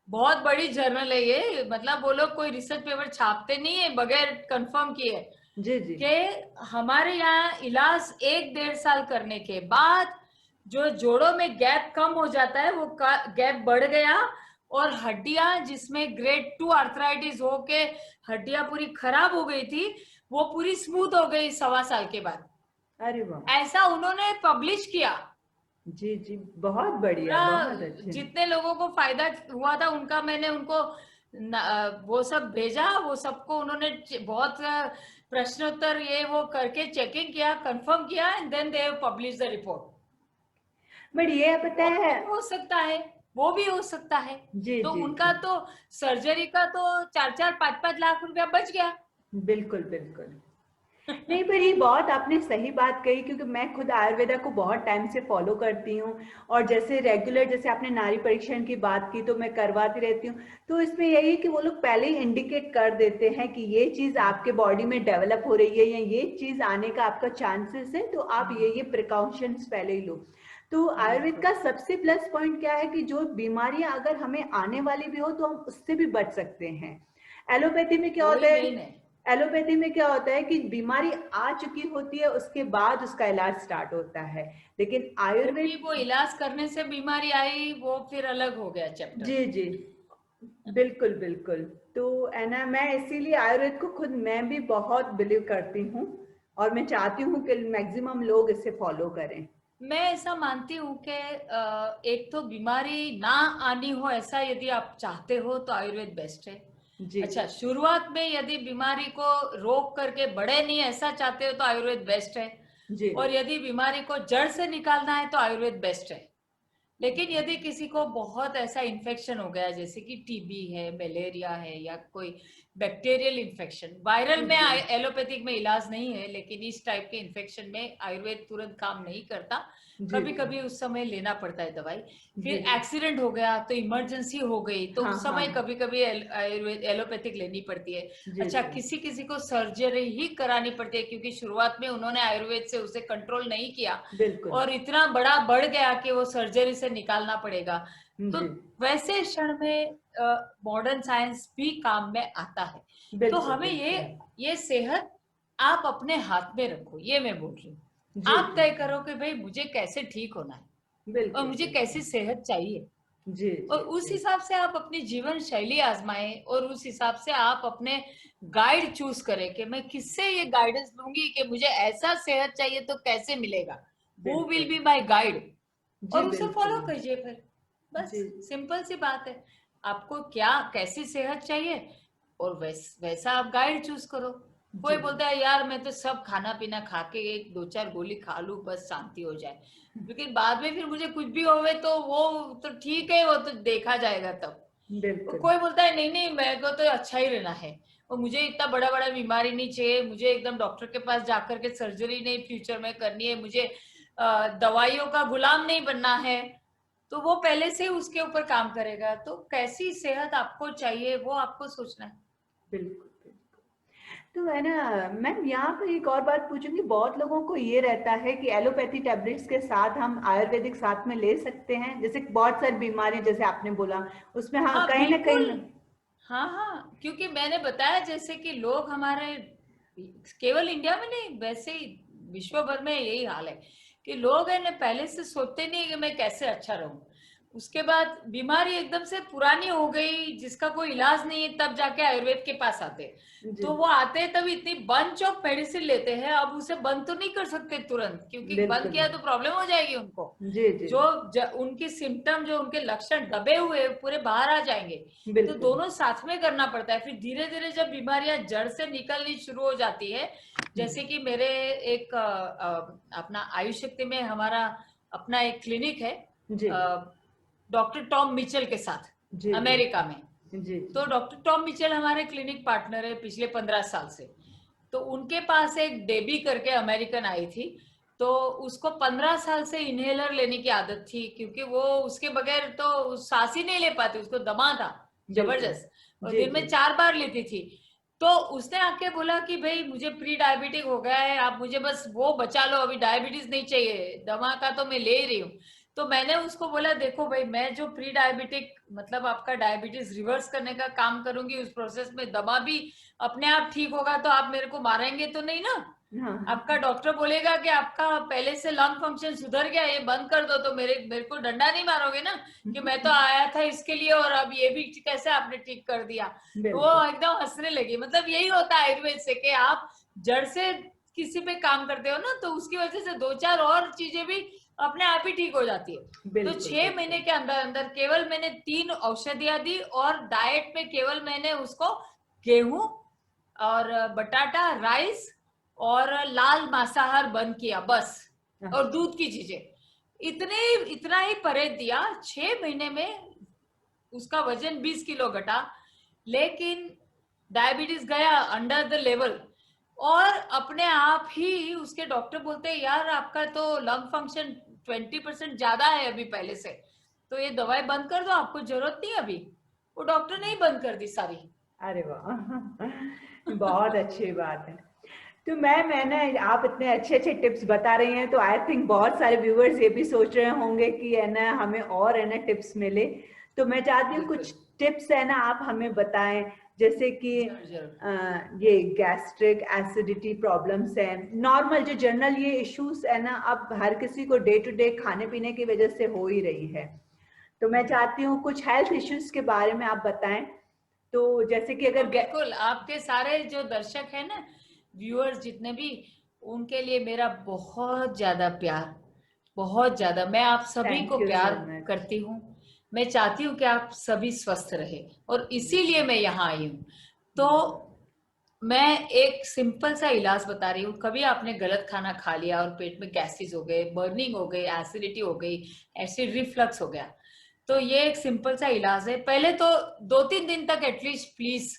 बहुत बड़ी जर्नल है ये, मतलब वो लोग कोई रिसर्च पेपर छापते नहीं है बगैर कंफर्म किए, जी जी। कि हमारे यहाँ इलाज 1-1.5 साल करने के बाद जो जोड़ों में गैप कम हो जाता है, वो गैप बढ़ गया, और हड्डियां जिसमें ग्रेड 2 आर्थराइटिस हो के हड्डियां पूरी खराब हो गई थी, वो पूरी स्मूथ हो गई 1.25 साल के बाद। अरे वाह। ऐसा उन्होंने पब्लिश किया। जी जी, बहुत बढ़िया, पूरा बहुत अच्छे। जितने लोगों को फायदा हुआ था उनका मैंने उनको वो सब भेजा, वो सबको उन्होंने बहुत प्रश्नोत्तर ये वो करके चेकिंग किया, कंफर्म किया, and then they publish the report. But ये पता वो है। भी हो सकता है, वो भी हो सकता है। जी तो जी उनका जी। तो सर्जरी का तो 4-4 5-5 लाख रुपया बच गया। बिल्कुल बिल्कुल। नहीं, पर ये बहुत आपने सही बात कही, क्योंकि मैं खुद आयुर्वेदा को बहुत टाइम से फॉलो करती हूँ। और जैसे रेगुलर, जैसे आपने नाड़ी परीक्षण की बात की, तो मैं करवाती रहती हूँ। तो इसमें यही है कि वो लोग पहले ही इंडिकेट कर देते हैं कि ये चीज़ आपके बॉडी में डेवलप हो रही है, या ये चीज़ आने का आपका चांसेस है, तो आप ये प्रिकॉशंस पहले ही लो। तो आयुर्वेद बिल्कुल। का सबसे प्लस पॉइंट क्या है कि जो बीमारियां अगर हमें आने वाली भी हो तो हम उससे भी बच सकते हैं। एलोपैथी में क्या होता वही है, मेन है। एलोपैथी में क्या होता है कि बीमारी आ चुकी होती है, उसके बाद उसका इलाज स्टार्ट होता है। लेकिन वो भी, आयुर्वेद। वो इलाज करने से बीमारी आई, वो फिर अलग हो गया चैप्टर। जी जी। बिल्कुल बिल्कुल। तो है ना, मैं इसीलिए आयुर्वेद को खुद मैं भी बहुत बिलीव करती हूँ, और मैं चाहती हूँ कि मैक्सिमम लोग इसे फॉलो करें। मैं ऐसा मानती हूँ कि एक तो बीमारी ना आनी हो, ऐसा यदि आप चाहते हो तो आयुर्वेद बेस्ट है। जी अच्छा, शुरुआत में यदि बीमारी को रोक करके बढ़े नहीं ऐसा चाहते हो तो आयुर्वेद बेस्ट है। जी। और यदि बीमारी को जड़ से निकालना है तो आयुर्वेद बेस्ट है। लेकिन यदि किसी को बहुत ऐसा इन्फेक्शन हो गया, जैसे कि टीबी है, मलेरिया है, या कोई बैक्टीरियल इन्फेक्शन, वायरल में जी एलोपैथिक में इलाज नहीं है, लेकिन इस टाइप के इन्फेक्शन में आयुर्वेद तुरंत काम नहीं करता, जी कभी कभी उस समय लेना पड़ता है दवाई। जी फिर जी। एक्सीडेंट हो गया तो इमरजेंसी हो गई तो हाँ उस हाँ। समय कभी कभी आयुर्वेद एलोपैथिक लेनी पड़ती है। जी अच्छा, जी। किसी किसी को सर्जरी ही करानी पड़ती है क्योंकि शुरुआत में उन्होंने आयुर्वेद से उसे कंट्रोल नहीं किया बिल्कुल। और इतना बड़ा बढ़ गया कि वो सर्जरी से निकालना पड़ेगा। तो जी। वैसे क्षण में मॉडर्न साइंस भी काम में आता है। तो बिल्कुल हमें बिल्कुल। ये सेहत आप अपने हाथ में रखो, ये मैं बोल रही हूँ। जी आप जी तय करो कि भाई मुझे कैसे ठीक होना है और बिल्कुल मुझे कैसी बिल्कुल। सेहत चाहिए, जी और जी उस जी। हिसाब से आप अपनी जीवन शैली आजमाएं और उस हिसाब से आप अपने गाइड चूज करें कि मैं किससे ये गाइडेंस लूंगी कि मुझे ऐसा सेहत चाहिए तो कैसे मिलेगा, हु विल बिल्कुल। बी माय गाइड, जी और उसे बिल्कुल। फॉलो कीजिए फिर। बस जी सिंपल सी बात है, आपको क्या कैसी सेहत चाहिए और वैसा आप गाइड चूज करो। कोई जी। बोलता है यार मैं तो सब खाना पीना खा के एक दो चार गोली खा लूं बस शांति हो जाए, लेकिन बाद में फिर मुझे कुछ भी होवे तो वो तो ठीक है, वो तो देखा जाएगा तब। और बिल्कुल कोई बोलता है नहीं नहीं मेरे को तो अच्छा ही रहना है और मुझे इतना बड़ा बड़ा बीमारी नहीं चाहिए, मुझे एकदम डॉक्टर के पास जाकर के सर्जरी नहीं फ्यूचर में करनी है, मुझे दवाइयों का गुलाम नहीं बनना है, तो वो पहले से उसके ऊपर काम करेगा। तो कैसी सेहत आपको चाहिए वो आपको सोचना है। बिल्कुल बिल्कुल। तो है ना मैम, यहाँ पर एक और बात पूछूंगी, बहुत लोगों को ये रहता है कि एलोपैथी टैबलेट्स के साथ हम आयुर्वेदिक साथ में ले सकते हैं, जैसे बहुत सारी बीमारी जैसे आपने बोला उसमें हाँ हाँ कहीं ना बिल्कुल। कहीं। हाँ हाँ, क्योंकि मैंने बताया जैसे कि लोग हमारे केवल इंडिया में नहीं वैसे ही विश्व भर में यही हाल है कि लोग है ना पहले से सोचते नहीं कि मैं कैसे अच्छा रहूं, उसके बाद बीमारी एकदम से पुरानी हो गई जिसका कोई इलाज नहीं है तब जाके आयुर्वेद के पास आते हैं। जी तो वो आते हैं तब इतनी बंच ऑफ मेडिसिन लेते हैं, अब उसे बंद तो नहीं कर सकते तुरंत क्योंकि बंद बिल्कुल। किया तो प्रॉब्लम हो जाएगी उनको। जी जी। उनकी सिम्टम जो उनके लक्षण दबे हुए पूरे बाहर आ जाएंगे। तो बिल्कुल। दोनों साथ में करना पड़ता है, फिर धीरे धीरे जब बीमारियां जड़ से निकलनी शुरू हो जाती है, जैसे कि मेरे एक अपना आयुष शक्ति में हमारा अपना एक क्लिनिक है जी डॉक्टर टॉम मिचेल के साथ जी जी अमेरिका में। जी जी। तो डॉक्टर टॉम मिचेल हमारे क्लिनिक पार्टनर है पिछले 15 साल से। तो उनके पास एक डेबी करके अमेरिकन आई थी, तो उसको 15 साल से इनहेलर लेने की आदत थी क्योंकि वो उसके बगैर तो सांस ही नहीं ले पाती, उसको दमा था बिल्कुल। जबरदस्त, और जी दिन जी। में 4 बार लेती थी। तो उसने आके बोला कि भाई मुझे प्री डायबिटिक हो गया है, आप मुझे बस वो बचा लो, अभी डायबिटीज नहीं चाहिए, दमा का तो मैं ले रही हूँ। तो मैंने उसको बोला देखो भाई मैं जो प्री डायबिटिक मतलब आपका डायबिटीज रिवर्स करने का काम करूंगी, उस प्रोसेस में दमा भी अपने आप ठीक होगा, तो आप मेरे को मारेंगे तो नहीं ना। हाँ आपका डॉक्टर बोलेगा कि आपका पहले से लंग फंक्शन सुधर गया, ये बंद कर दो, तो मेरे मेरे को डंडा नहीं मारोगे ना कि मैं तो आया था इसके लिए और अब ये भी कैसे आपने ठीक कर दिया। तो बिल्कुल वो एकदम हंसने लगी। मतलब यही होता है आयुर्वेद से कि आप जड़ से किसी पे काम करते हो ना तो उसकी वजह से दो चार और चीजें भी अपने आप ही ठीक हो जाती है। तो बिल्कुल 6 महीने बिल्कुल। के अंदर अंदर केवल मैंने 3 औषधियां दी और डाइट में केवल मैंने उसको गेहूं और बटाटा राइस और लाल मांसाहार बंद किया बस, और अच्छा। दूध की चीजें, इतने इतना ही परहेज दिया। 6 महीने में उसका वजन 20 किलो घटा, लेकिन डायबिटीज गया अंडर द लेवल, और अपने आप ही उसके डॉक्टर बोलते हैं यार आपका तो लंग फंक्शन 20% ज्यादा है अभी पहले से, तो ये दवाई बंद कर दो, आपको जरूरत नहीं अभी। वो डॉक्टर ने ही बंद कर दी सारी। अरे वाह बहुत अच्छी बात है। तो मैं ना, आप इतने अच्छे अच्छे टिप्स बता रही हैं तो आई थिंक बहुत सारे व्यूअर्स ये भी सोच रहे होंगे कि है ना हमें और है ना टिप्स मिले। तो मैं चाहती हूँ बिल्कुल, कुछ टिप्स है ना आप हमें बताएं, जैसे कि जरूर जरूर। ये गैस्ट्रिक एसिडिटी प्रॉब्लम्स हैं, नॉर्मल जो जनरल ये इश्यूज है ना अब हर किसी को डे टू डे खाने पीने की वजह से हो ही रही है। तो मैं चाहती हूँ कुछ हेल्थ इश्यूज के बारे में आप बताएं। तो जैसे कि हाँ अगर बिल्कुल, आपके सारे जो दर्शक है ना, व्यूअर्स जितने भी, उनके लिए मेरा बहुत ज्यादा प्यार, बहुत ज्यादा, मैं आप सभी थैंक को यू प्यार सो मच। करती हूँ। मैं चाहती हूँ कि आप सभी स्वस्थ रहे और इसीलिए मैं यहाँ आई हूँ। तो मैं एक सिंपल सा इलाज बता रही हूँ। कभी आपने गलत खाना खा लिया और पेट में गैसेस हो गए, बर्निंग हो गई, एसिडिटी हो गई, एसिड रिफ्लक्स हो गया, तो ये एक सिंपल सा इलाज है। पहले तो 2-3 दिन तक एटलीस्ट प्लीज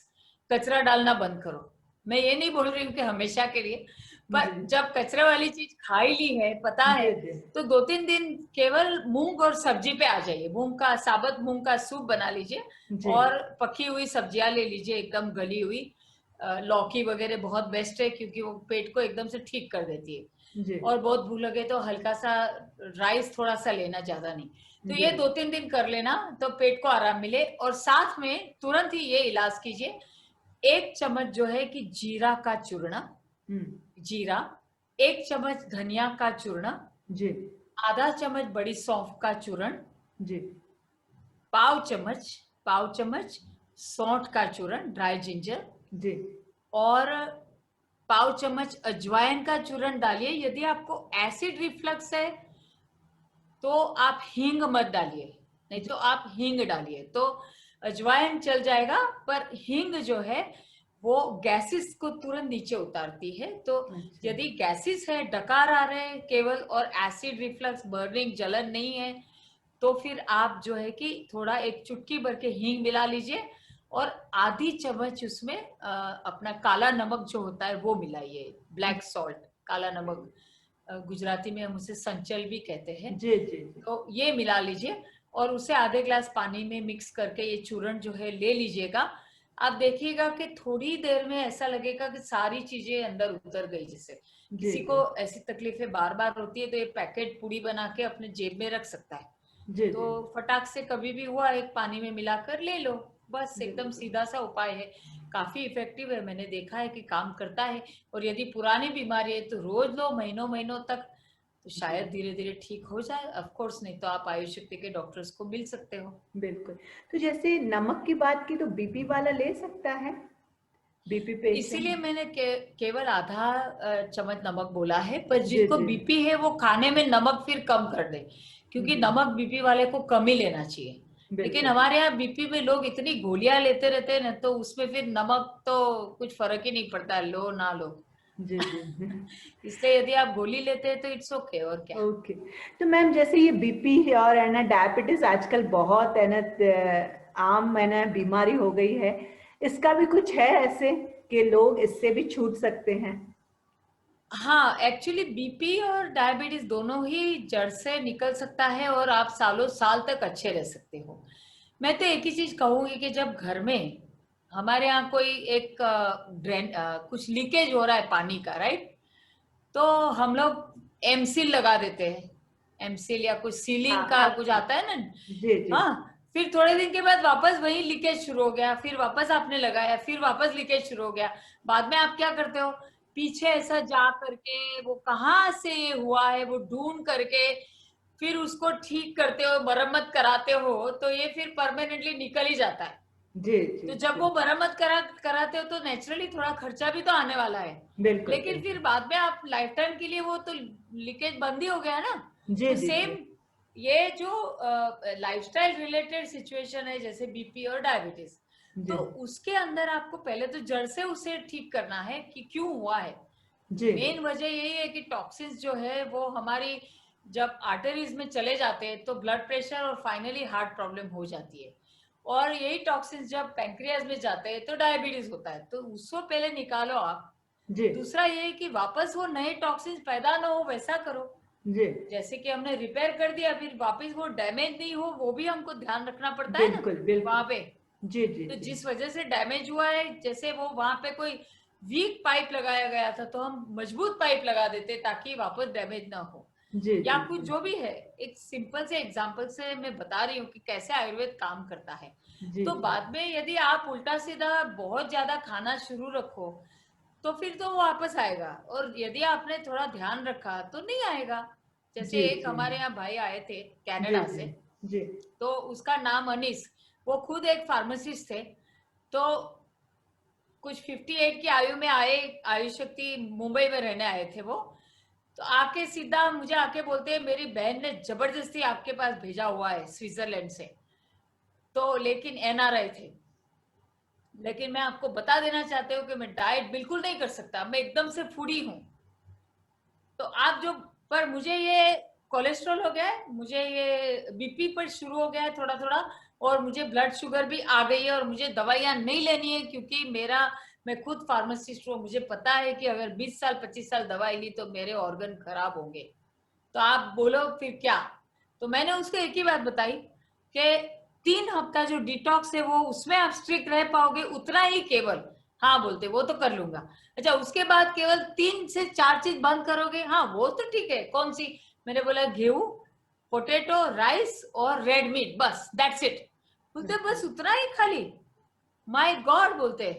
कचरा डालना बंद करो। मैं ये नहीं बोल रही हूँ कि हमेशा के लिए, पर जी जब कचरे वाली चीज खा ही ली है, पता है, जी जी तो 2-3 दिन केवल मूंग और सब्जी पे आ जाइए। साबुत मूंग का सूप बना लीजिए जी और पकी हुई सब्जियां ले लीजिए, एकदम गली हुई। लौकी वगैरह बहुत बेस्ट है, क्योंकि वो पेट को एकदम से ठीक कर देती है। जी और बहुत भूख लगे तो हल्का सा राइस थोड़ा सा लेना, ज्यादा नहीं। तो जी ये 2-3 दिन कर लेना तो पेट को आराम मिले। और साथ में तुरंत ही ये इलाज कीजिए, 1 चम्मच जो है कि जीरा का चूर्ण, हम्म, जीरा, 1 चम्मच धनिया का चूर्ण, जी आधा चम्मच बड़ी सौंफ का चूर्ण, जी पाव चम्मच पाव चम्मच सौंठ का चूर्ण, ड्राई जिंजर, जी और पाव चम्मच अजवाइन का चूर्ण डालिए। यदि आपको एसिड रिफ्लक्स है तो आप हींग मत डालिए, नहीं जी तो आप हींग डालिए। तो अजवाइन चल जाएगा, पर हींग जो है वो गैसेस को तुरंत नीचे उतारती है। तो अच्छा यदि गैसेस है, डकार आ रहे हैं केवल, और एसिड रिफ्लक्स, बर्निंग, जलन नहीं है, तो फिर आप जो है कि थोड़ा एक चुटकी भर के हींग मिला लीजिए, और आधी चम्मच उसमें अपना काला नमक जो होता है वो मिलाइए, ब्लैक सॉल्ट, काला नमक। गुजराती में हम उसे संचल भी कहते हैं। जी जी जी तो ये मिला लीजिए और उसे आधे ग्लास पानी में मिक्स करके ये चूर्ण जो है ले लीजिएगा। आप देखिएगा कि थोड़ी देर में ऐसा लगेगा कि सारी चीजें अंदर उतर गई। जैसे जी किसी जी को ऐसी तकलीफें बार बार होती है तो ये पैकेट पुड़ी बना के अपने जेब में रख सकता है। जी तो जी फटाक से कभी भी हुआ एक पानी में मिलाकर ले लो, बस। जी एकदम बिल्कुल सीधा सा उपाय है, काफी इफेक्टिव है, मैंने देखा है कि काम करता है। और यदि पुरानी बीमारी है तो रोज लो, महीनों महीनों तक, तो जी शायद धीरे धीरे ठीक हो जाए। ऑफ कोर्स, नहीं तो आप आयुष शक्ति के डॉक्टर्स को मिल सकते हो। बिल्कुल। तो जैसे नमक की बात की तो बीपी वाला ले सकता है, बीपी इसीलिए पेशेंट? मैंने केवल आधा चम्मच नमक बोला है। पर जी जिनको जी बीपी है वो खाने में नमक फिर कम कर दे, क्योंकि जी नमक बीपी वाले को कम ही लेना चाहिए। लेकिन बिल्कुल हमारे यहाँ बीपी में लोग इतनी गोलियां लेते रहते हैं ना, तो उसमें फिर नमक तो कुछ फर्क ही नहीं पड़ता, लो ना लो। जी जी इसलिए यदि आप गोली लेते हैं तो इट्स ओके, और क्या। ओके। तो मैम जैसे ये बीपी और है ना डायबिटीज आजकल बहुत है ना आम है ना बीमारी हो गई है, इसका भी कुछ है ऐसे कि लोग इससे भी छूट सकते हैं? हाँ, एक्चुअली बीपी और डायबिटीज दोनों ही जड़ से निकल सकता है, और आप सालों साल तक अच्छे रह सकते हो। मैं तो एक ही चीज कहूंगी कि जब घर में हमारे यहाँ कोई एक ड्रेन कुछ लीकेज हो रहा है पानी का, राइट, तो हम लोग एमसील लगा देते हैं। एमसील या कुछ हाँ सीलिंग का आप कुछ आता है ना। जी जी हाँ, फिर थोड़े दिन के बाद वापस वही लीकेज शुरू हो गया, फिर वापस आपने लगाया, फिर वापस लीकेज शुरू हो गया। बाद में आप क्या करते हो, पीछे ऐसा जा करके वो कहाँ से ये हुआ है वो ढूंढ करके फिर उसको ठीक करते हो, मरम्मत कराते हो, तो ये फिर परमानेंटली निकल ही जाता है। जी जी तो जब जी वो मरम्मत कराते हो तो नेचुरली थोड़ा खर्चा भी तो आने वाला है। बिल्कुल लेकिन फिर बिल्कुल बाद में आप लाइफ टाइम के लिए वो तो लीकेज बंद ही हो गया ना। जी तो जी सेम जी ये जो लाइफस्टाइल रिलेटेड सिचुएशन है, जैसे बीपी और डायबिटीज, जी तो उसके अंदर आपको पहले तो जड़ से उसे ठीक करना है कि क्यों हुआ है। जी मेन वजह यही है कि टॉक्सिन्स जो है वो हमारी जब आर्टरीज में चले जाते हैं तो ब्लड प्रेशर और फाइनली हार्ट प्रॉब्लम हो जाती है। और यही टॉक्सिन्स जब पैंक्रियाज में जाते हैं तो डायबिटीज होता है, तो उसको पहले निकालो आप। जी दूसरा ये है कि वापस वो नए टॉक्सिन्स पैदा ना हो, वैसा करो। जी जैसे कि हमने रिपेयर कर दिया, फिर वापस वो डैमेज नहीं हो, वो भी हमको ध्यान रखना पड़ता है ना बिल्कुल बिल्कुल वहां पे। जी जी तो जी जिस वजह से डैमेज हुआ है, जैसे वो वहां पे कोई वीक पाइप लगाया गया था, तो हम मजबूत पाइप लगा देते ताकि वापस डैमेज ना हो। जी या जी कुछ जी जो भी है, एक सिंपल से एग्जांपल से मैं बता रही हूँ कि कैसे आयुर्वेद काम करता है। जी तो जी बाद में यदि आप उल्टा सीधा बहुत ज्यादा खाना शुरू रखो तो फिर तो वो वापस आएगा, और यदि आपने थोड़ा ध्यान रखा तो नहीं आएगा। जी जैसे एक जी हमारे यहाँ भाई आए थे जी कनाडा जी से, जी तो उसका नाम अनीस, वो खुद एक फार्मासिस्ट थे। तो कुछ 58 की आयु में आए, आयुष शक्ति मुंबई में रहने आए थे वो। तो आके सीधा मुझे आके बोलते हैं मेरी बहन ने जबरदस्ती आपके पास भेजा हुआ है स्विट्जरलैंड से। तो लेकिन एनआरआई थे। लेकिन मैं आपको बता देना चाहती हूँ कि मैं डाइट बिल्कुल नहीं कर सकता, मैं एकदम से फूडी हूँ। तो आप जो, पर मुझे ये कोलेस्ट्रॉल हो गया है, मुझे ये बीपी पर शुरू हो गया है थोड़ा थोड़ा, और मुझे ब्लड शुगर भी आ गई है और मुझे दवाइयां नहीं लेनी है, क्योंकि मैं खुद फार्मासिस्ट हूँ, मुझे पता है कि अगर 20 साल 25 साल दवाई ली तो मेरे ऑर्गन खराब होंगे। तो आप बोलो फिर क्या? तो मैंने उसको एक ही बात बताई कि 3 हफ्ता जो डिटॉक्स है वो उसमें आप स्ट्रिक्ट रह पाओगे उतना ही केवल। हाँ बोलते वो तो कर लूंगा। अच्छा उसके बाद केवल 3 से 4 चीज बंद करोगे? हाँ वो तो ठीक है, कौन सी? मैंने बोला गेहूं, पोटैटो, राइस और रेड मीट, बस दैट्स इट। बोलते बस उतना ही खाली? माय गॉड बोलते,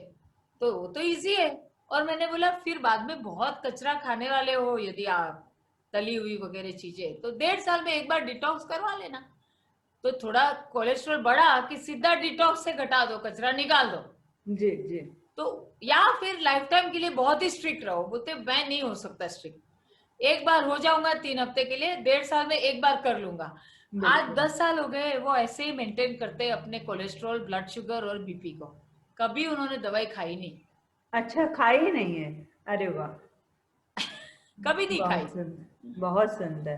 तो वो तो इजी है। और मैंने बोला फिर बाद में बहुत कचरा खाने वाले हो यदि आप तली हुई वगैरह चीजें, तो 1.5 साल में एक बार डिटॉक्स करवा लेना। तो थोड़ा कोलेस्ट्रॉल बढ़ा कि सीधा डिटॉक्स से घटा दो, कचरा निकाल दो। जी जी। तो या फिर लाइफ टाइम के लिए बहुत ही स्ट्रिक्ट रहो। बोलते मैं नहीं हो सकता स्ट्रिक्ट, एक बार हो जाऊंगा 3 हफ्ते के लिए, 1.5 साल में एक बार कर लूंगा। आज बिल्कुल। 10 साल हो गए वो ऐसे ही मेंटेन करते अपने कोलेस्ट्रॉल, ब्लड शुगर और बीपी को। कभी उन्होंने दवाई खाई नहीं, अच्छा, खाई ही नहीं है? अरे वाह, कभी नहीं खाई। बहुत सुंदर, बहुत सुंदर।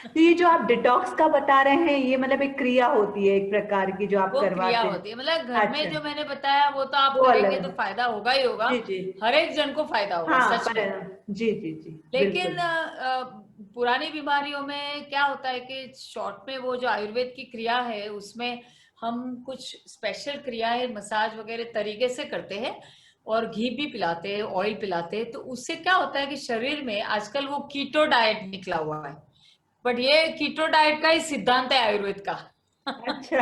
तो ये जो आप डिटॉक्स का बता रहे हैं, ये मतलब एक क्रिया होती है एक प्रकार की जो आप वो क्रिया करवाते हैं? होती है, मतलब घर में अच्छा, जो मैंने बताया वो तो आप वो करेंगे अलग तो है। फायदा होगा ही होगा, जी जी। हर एक जन को फायदा होगा हाँ सच पर, में। जी जी जी, लेकिन बिल्कुल। पुरानी बीमारियों में क्या होता है कि शॉर्ट में वो जो आयुर्वेद की क्रिया है उसमें हम कुछ स्पेशल क्रियाएं, मसाज वगैरह तरीके से करते हैं और घी भी पिलाते हैं, ऑयल पिलाते हैं। तो उससे क्या होता है कि शरीर में आजकल वो कीटो डाइट निकला हुआ है, बट ये कीटो डाइट का ही सिद्धांत है आयुर्वेद का। अच्छा।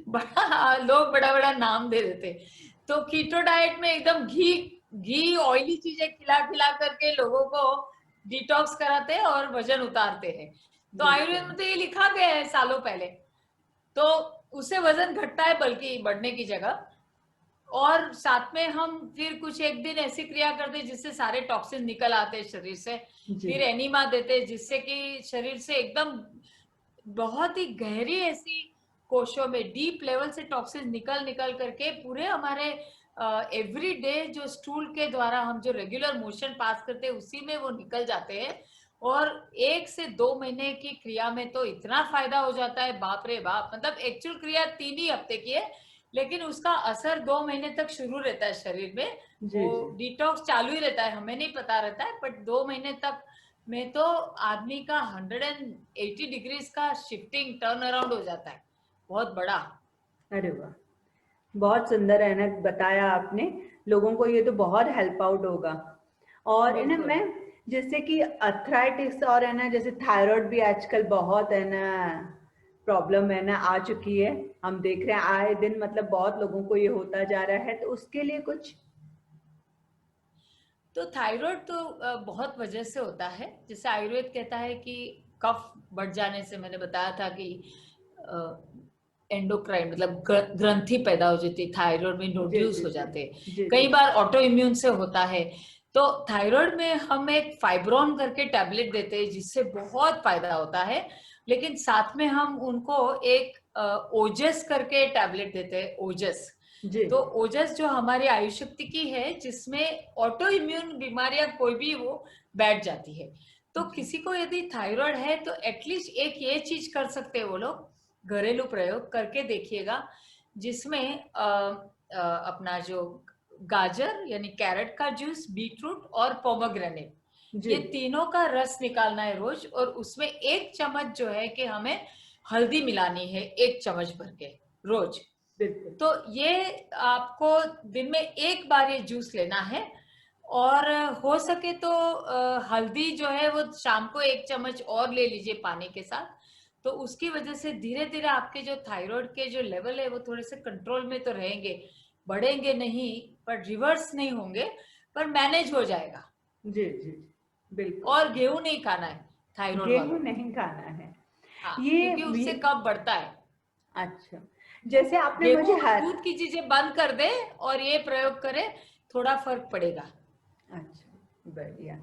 बड़ा लोग बड़ा बड़ा नाम दे देते। तो कीटो डाइट में एकदम घी घी ऑयली चीजें खिला खिला करके लोगों को डिटॉक्स कराते हैं और वजन उतारते हैं। तो आयुर्वेद बिल्कुल। में तो ये लिखा गया है सालों पहले। तो उससे वजन घटता है बल्कि बढ़ने की जगह। और साथ में हम फिर कुछ एक दिन ऐसी क्रिया करते हैं जिससे सारे टॉक्सिन निकल आते हैं शरीर से। जी फिर एनीमा देते हैं जिससे कि शरीर से एकदम बहुत ही गहरी ऐसी कोशों में डीप लेवल से टॉक्सिन निकल निकल करके पूरे हमारे एवरी डे जो स्टूल के द्वारा हम जो रेगुलर मोशन पास करते हैं उसी में वो निकल जाते हैं। और 1 से 2 महीने की क्रिया में तो इतना फायदा हो जाता है, बाप रे बाप। मतलब एक्चुअल क्रिया 3 ही हफ्ते की है, लेकिन उसका असर 2 महीने तक शुरू रहता है शरीर में। जी वो जी। डिटॉक्स चालू ही रहता है, हमें नहीं पता रहता है, बट 2 महीने तक में तो आदमी का 180 डिग्रीज का शिफ्टिंग टर्न अराउंड हो जाता है, बहुत बड़ा। अरे वाह, बहुत सुंदर है ना बताया आपने। लोगों को ये तो बहुत हेल्प आउट होगा। और है ना, बिल्कुल। मैं जैसे कि अर्थराइटिस और है ना, जैसे थायराइड भी आजकल बहुत है ना प्रॉब्लम है ना आ चुकी है। हम देख रहे हैं आए दिन, मतलब बहुत लोगों को ये होता जा रहा है, तो उसके लिए कुछ? तो थायराइड तो बहुत वजह से होता है। जैसे आयुर्वेद कहता है कि कफ बढ़ जाने से, मैंने बताया था कि एंडोक्राइन मतलब ग्रंथि पैदा हो जाती है, थायराइड में जी नोड्यूल्स जी हो जी। जाते हैं। जी कई जी। बार ऑटो इम्यून से होता है। तो थायराइड में हम एक फाइब्रोन करके टैबलेट देते हैं जिससे बहुत फायदा होता है। लेकिन साथ में हम उनको एक ओजस करके टैबलेट देते हैं, ओजस। जी तो ओजस जो हमारी आयुष शक्ति की है, जिसमें ऑटो इम्यून बीमारियां कोई भी वो बैठ जाती है। तो जी। किसी को यदि थायराइड है तो एटलीस्ट एक ये चीज कर सकते हैं वो लोग, घरेलू प्रयोग करके देखिएगा, जिसमें अपना जो गाजर यानी कैरेट का जूस, बीटरूट और पोमोग्रेनेट, जी। ये तीनों का रस निकालना है रोज। और उसमें 1 चम्मच जो है कि हमें हल्दी मिलानी है, 1 चम्मच भर के रोज। बिल्कुल। तो ये आपको दिन में एक बार ये जूस लेना है। और हो सके तो हल्दी जो है वो शाम को 1 चम्मच और ले लीजिए पानी के साथ। तो उसकी वजह से धीरे धीरे आपके जो थायराइड के जो लेवल है वो थोड़े से कंट्रोल में तो रहेंगे, बढ़ेंगे नहीं, पर रिवर्स नहीं होंगे, पर मैनेज हो जाएगा। जी जी जी, बिल्कुल। और गेहूं नहीं खाना है थायराइड वालों गेहूं को। नहीं खाना है? हाँ, ये क्योंकि उससे कफ बढ़ता है। अच्छा, जैसे आपने गेहूं मुझे और हर, दूध की चीजें बंद कर दे और ये प्रयोग करे, थोड़ा फर्क पड़ेगा। अच्छा, बढ़िया।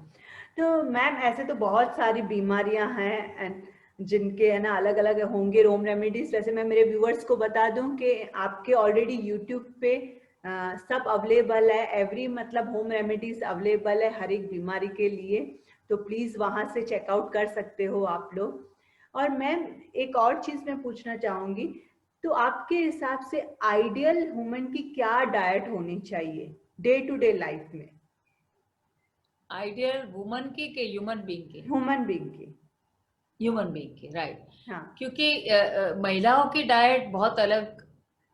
तो मैम ऐसे तो बहुत सारी बीमारियां हैं जिनके है ना अलग अलग होंगे होम रेमेडीज। वैसे मैं मेरे व्यूअर्स को बता दूं कि आपके ऑलरेडी यूट्यूब पे सब अवेलेबल है, एवरी मतलब होम रेमेडीज अवेलेबल है हर एक बीमारी के लिए। तो प्लीज वहां से चेकआउट कर सकते हो आप लोग। और मैम एक और चीज मैं पूछना चाहूंगी, तो आपके हिसाब से आइडियल वुमन की क्या डाइट होनी चाहिए डे टू डे लाइफ में? आइडियल वुमन की कि ह्यूमन बीइंग की? ह्यूमन बीइंग की। ह्यूमन बीइंग की, राइट। हाँ। क्योंकि महिलाओं की डाइट बहुत अलग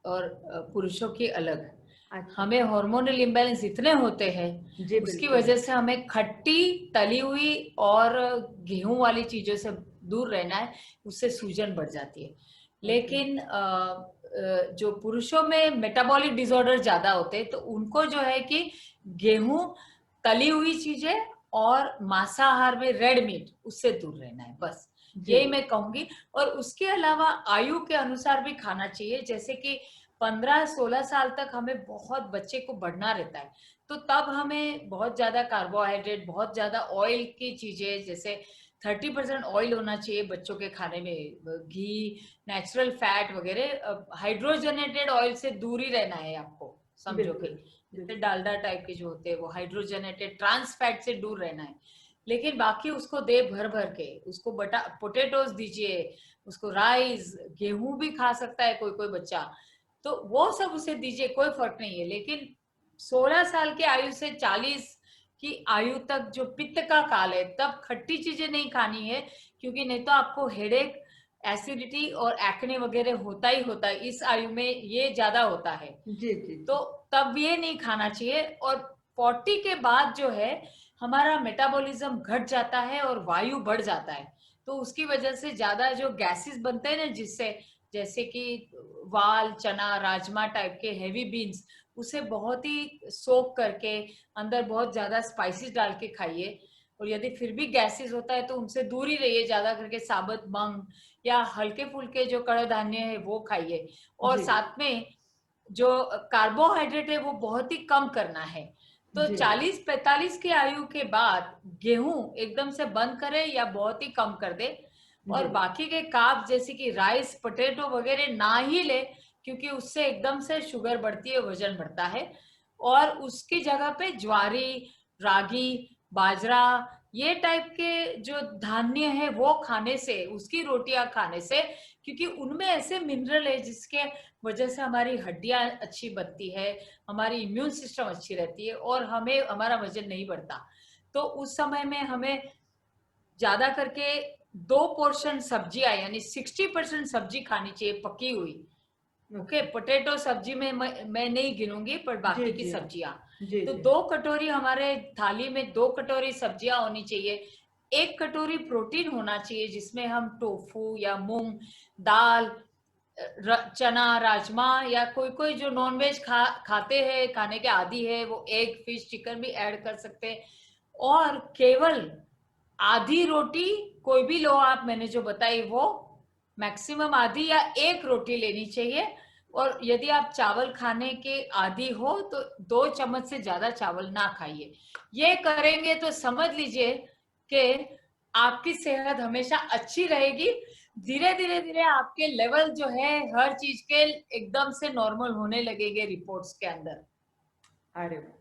और पुरुषों की अलग। अच्छा। हमें हार्मोनल इम्बैलेंस इतने होते हैं, जी उसकी बिल्कुल। वजह से हमें खट्टी तली हुई और गेहूं वाली चीजों से दूर रहना है, उससे सूजन बढ़ जाती है। ओके। लेकिन जो पुरुषों में मेटाबॉलिक डिसऑर्डर ज्यादा होते हैं, तो उनको जो है कि गेहूं, तली हुई चीजें और मांसाहार में रेड मीट, उससे दूर रहना है, बस जी। यही मैं कहूंगी। और उसके अलावा आयु के अनुसार भी खाना चाहिए। जैसे कि 15-16 साल तक हमें बहुत बच्चे को बढ़ना रहता है, तो तब हमें बहुत ज्यादा कार्बोहाइड्रेट, बहुत ज्यादा ऑयल की चीजें, जैसे 30% ऑयल होना चाहिए बच्चों के खाने में, घी, नेचुरल फैट वगैरह। हाइड्रोजनेटेड ऑयल से दूर ही रहना है आपको, समझो कि बिल्कुल जैसे बिल्कुल। डालडा टाइप के जो होते हैं वो हाइड्रोजनेटेड, ट्रांस फैट से दूर रहना है। लेकिन बाकी उसको दे भर भर के, उसको पोटेटोज दीजिए, उसको राइस, गेहूं भी खा सकता है कोई कोई बच्चा, तो वो सब उसे दीजिए, कोई फर्क नहीं है। लेकिन 16 साल की आयु से 40 की आयु तक जो पित्त का काल है, तब खट्टी चीजें नहीं खानी है, क्योंकि नहीं तो आपको हेडेक, एसिडिटी और एक्ने वगैरह होता ही होता है। इस आयु में ये ज्यादा होता है, जी जी तो जी। तब ये नहीं खाना चाहिए। और 40 के बाद जो है हमारा मेटाबॉलिज्म घट जाता है और वायु बढ़ जाता है, तो उसकी वजह से ज्यादा जो गैसेस बनते हैं ना, जिससे, जैसे कि वाल, चना, राजमा टाइप के हैवी बीन्स, उसे बहुत ही सोक करके अंदर बहुत ज्यादा स्पाइसेस डाल के खाइए। और यदि फिर भी गैसेस होता है तो उनसे दूर ही रहिए, ज्यादा करके साबुत मंग या हल्के फुल्के जो कड़े धान्य है वो खाइए। और जी साथ में जो कार्बोहाइड्रेट है वो बहुत ही कम करना है। तो जी 40-45 की आयु के बाद गेहूं एकदम से बंद करें या बहुत ही कम कर दे, जी। और बाकी के कार्ब जैसे कि राइस, पोटैटो वगैरह ना ही ले, क्योंकि उससे एकदम से शुगर बढ़ती है, वजन बढ़ता है। और उसकी जगह पे ज्वारी, रागी, बाजरा, ये टाइप के जो धान्य है वो खाने से, उसकी रोटियां खाने से, क्योंकि उनमें ऐसे मिनरल है जिसके वजह से हमारी हड्डियां अच्छी बनती है, हमारी इम्यून सिस्टम अच्छी रहती है और हमें, हमारा वजन नहीं बढ़ता। तो उस समय में हमें ज्यादा करके 2 पोर्शन सब्जियां, यानी 60% सब्जी खानी चाहिए पकी हुई। Okay, okay. पोटैटो सब्जी में मैं नहीं गिनूंगी, पर जी बाकी की जी। सब्जियां। जी तो जी। 2 कटोरी हमारे थाली में, 2 कटोरी सब्जियां होनी चाहिए। 1 कटोरी प्रोटीन होना चाहिए, जिसमें हम टोफू या मूंग दाल, चना, राजमा, या कोई कोई जो नॉनवेज खाते हैं, खाने के आदी है, वो एग, फिश, चिकन भी ऐड कर सकते हैं। और केवल आधी रोटी, कोई भी लो आप, मैंने जो बताई वो, मैक्सिमम आधी या एक रोटी लेनी चाहिए। और यदि आप चावल खाने के आदी हो तो 2 चम्मच से ज्यादा चावल ना खाइए। ये करेंगे तो समझ लीजिए कि आपकी सेहत हमेशा अच्छी रहेगी। धीरे धीरे धीरे आपके लेवल जो है हर चीज के एकदम से नॉर्मल होने लगेंगे रिपोर्ट्स के अंदर। अरे वाह!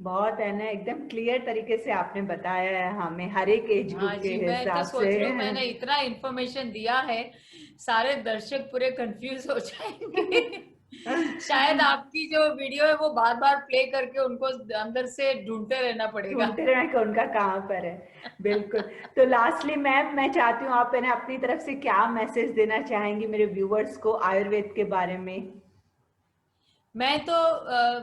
बहुत है ना, एकदम क्लियर तरीके से आपने बताया है हमें हर एक एज हाँ ग्रुप के जी, मैं तो हिसाब से। सोच रही हूँ मैंने इतना इन्फॉर्मेशन दिया है, सारे दर्शक पूरे कंफ्यूज हो जाएंगे। शायद आपकी जो वीडियो है वो बार बार प्ले करके उनको अंदर से ढूंढते रहना पड़ेगा। ढूंढते रहना कि उनका कहाँ पर है। बिल्कुल। तो लास्टली मैम मैं चाहती हूँ आप है ना अपनी तरफ से क्या मैसेज देना चाहेंगी मेरे व्यूअर्स को आयुर्वेद के बारे में? मैं तो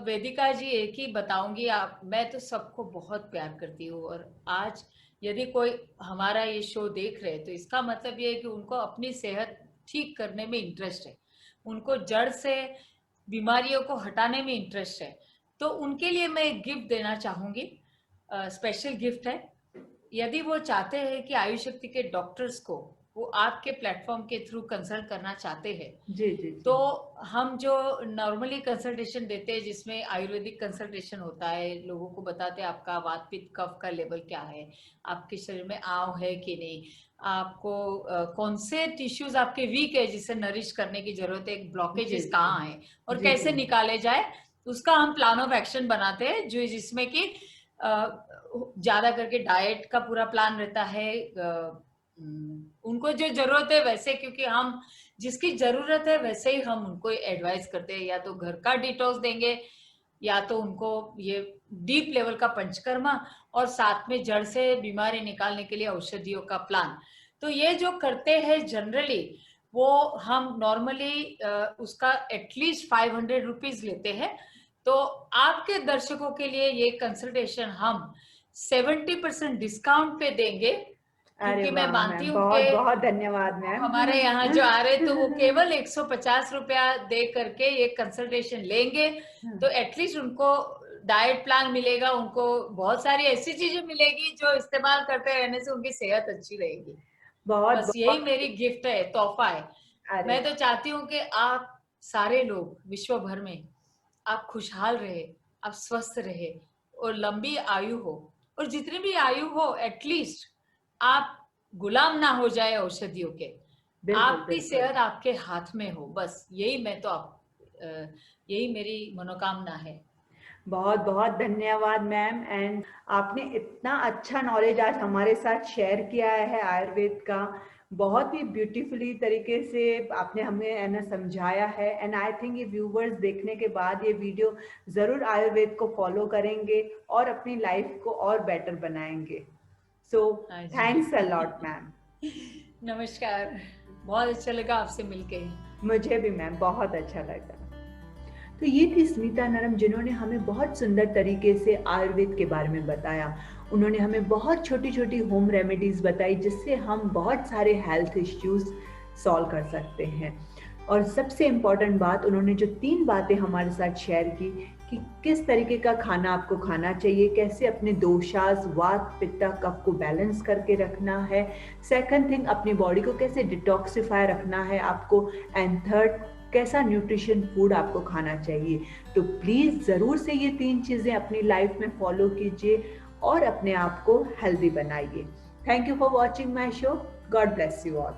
वेदिका जी एक ही बताऊंगी, आप, मैं तो सबको बहुत प्यार करती हूँ। और आज यदि कोई हमारा ये शो देख रहे हैं, तो इसका मतलब ये है कि उनको अपनी सेहत ठीक करने में इंटरेस्ट है, उनको जड़ से बीमारियों को हटाने में इंटरेस्ट है। तो उनके लिए मैं एक गिफ्ट देना चाहूंगी, स्पेशल गिफ्ट है। यदि वो चाहते हैं कि आयुष शक्ति के डॉक्टर्स को वो आपके प्लेटफॉर्म के थ्रू कंसल्ट करना चाहते हैं, जी जी तो जी। हम जो नॉर्मली कंसल्टेशन देते हैं, जिसमें आयुर्वेदिक कंसल्टेशन होता है, लोगों को बताते हैं आपका वात पित्त कफ का लेवल क्या है, आपके शरीर में आव है कि नहीं, आपको कौन से टिश्यूज आपके वीक है जिसे नरिश करने की जरूरत है, जी ब्लॉकेजेस जी। कहाँ है और जी कैसे जी। निकाले जाए, उसका हम प्लान ऑफ एक्शन बनाते हैं, जो जिसमें कि ज्यादा करके डाइट का पूरा प्लान रहता है, उनको जो जरूरत है वैसे, क्योंकि हम जिसकी जरूरत है वैसे ही हम उनको एडवाइस करते हैं, या तो घर का डिटॉक्स देंगे या तो उनको ये डीप लेवल का पंचकर्मा और साथ में जड़ से बीमारी निकालने के लिए औषधियों का प्लान। तो ये जो करते हैं जनरली, वो हम नॉर्मली उसका एटलीस्ट 500 रुपीज लेते हैं। तो आपके दर्शकों के लिए ये कंसल्टेशन हम 70% डिस्काउंट पे देंगे, अरे क्योंकि मैं वाह मानती मैम, हूँ बहुत कि बहुत धन्यवाद मैम। हमारे यहाँ जो आ रहे तो वो केवल 150 रुपया दे करके ये कंसल्टेशन लेंगे, तो एटलीस्ट उनको डाइट प्लान मिलेगा, उनको बहुत सारी ऐसी चीजें मिलेगी जो इस्तेमाल करते रहने से उनकी सेहत अच्छी रहेगी। बहुत बस यही बहुत। मेरी गिफ्ट है, तोहफा है। अरे मैं तो चाहती हूँ कि आप सारे लोग विश्व भर में आप खुशहाल रहे, आप स्वस्थ रहे और लंबी आयु हो, और जितनी भी आयु हो एटलीस्ट आप गुलाम ना हो जाए औषधियों के। बिल्कुल आपकी बिल्कुल। सेहत आपके हाथ में हो, बस यही मैं तो यही मेरी मनोकामना है। बहुत बहुत धन्यवाद मैम। एंड आपने इतना अच्छा नॉलेज आज हमारे साथ शेयर किया है आयुर्वेद का, बहुत ही ब्यूटीफुली तरीके से आपने हमें है ना समझाया है। एंड आई थिंक ये व्यूवर्स देखने के बाद ये वीडियो ज़रूर आयुर्वेद को फॉलो करेंगे और अपनी लाइफ को और बेटर बनाएंगे। सो हाँ थैंक्स अ जी। Lot ma'am. नमस्कार, बहुत अच्छा लगा आपसे मिलके। मुझे भी मैम बहुत अच्छा लगा। तो ये थी स्मिता नरम, जिन्होंने हमें बहुत सुंदर तरीके से आयुर्वेद के बारे में बताया। उन्होंने हमें बहुत छोटी-छोटी होम रेमेडीज़ बताई जिससे हम बहुत सारे हेल्थ इश्यूज़ सॉल्व कर सकते हैं। और सबसे इम्पोर्टेंट बात, उन्होंने जो 3 बातें हमारे साथ शेयर की कि किस तरीके का खाना आपको खाना चाहिए, कैसे अपने दोषास, वात, पित्त, कफ को बैलेंस करके रखना है। सेकंड थिंग, अपनी बॉडी को कैसे डिटॉक्सिफाई रखना है आपको। एंड थर्ड, कैसा न्यूट्रिशन फूड आपको खाना चाहिए। तो प्लीज़ ज़रूर से ये 3 चीज़ें अपनी लाइफ में फॉलो कीजिए और अपने आप को हेल्दी बनाइए। Thank you for watching my show. God bless you all.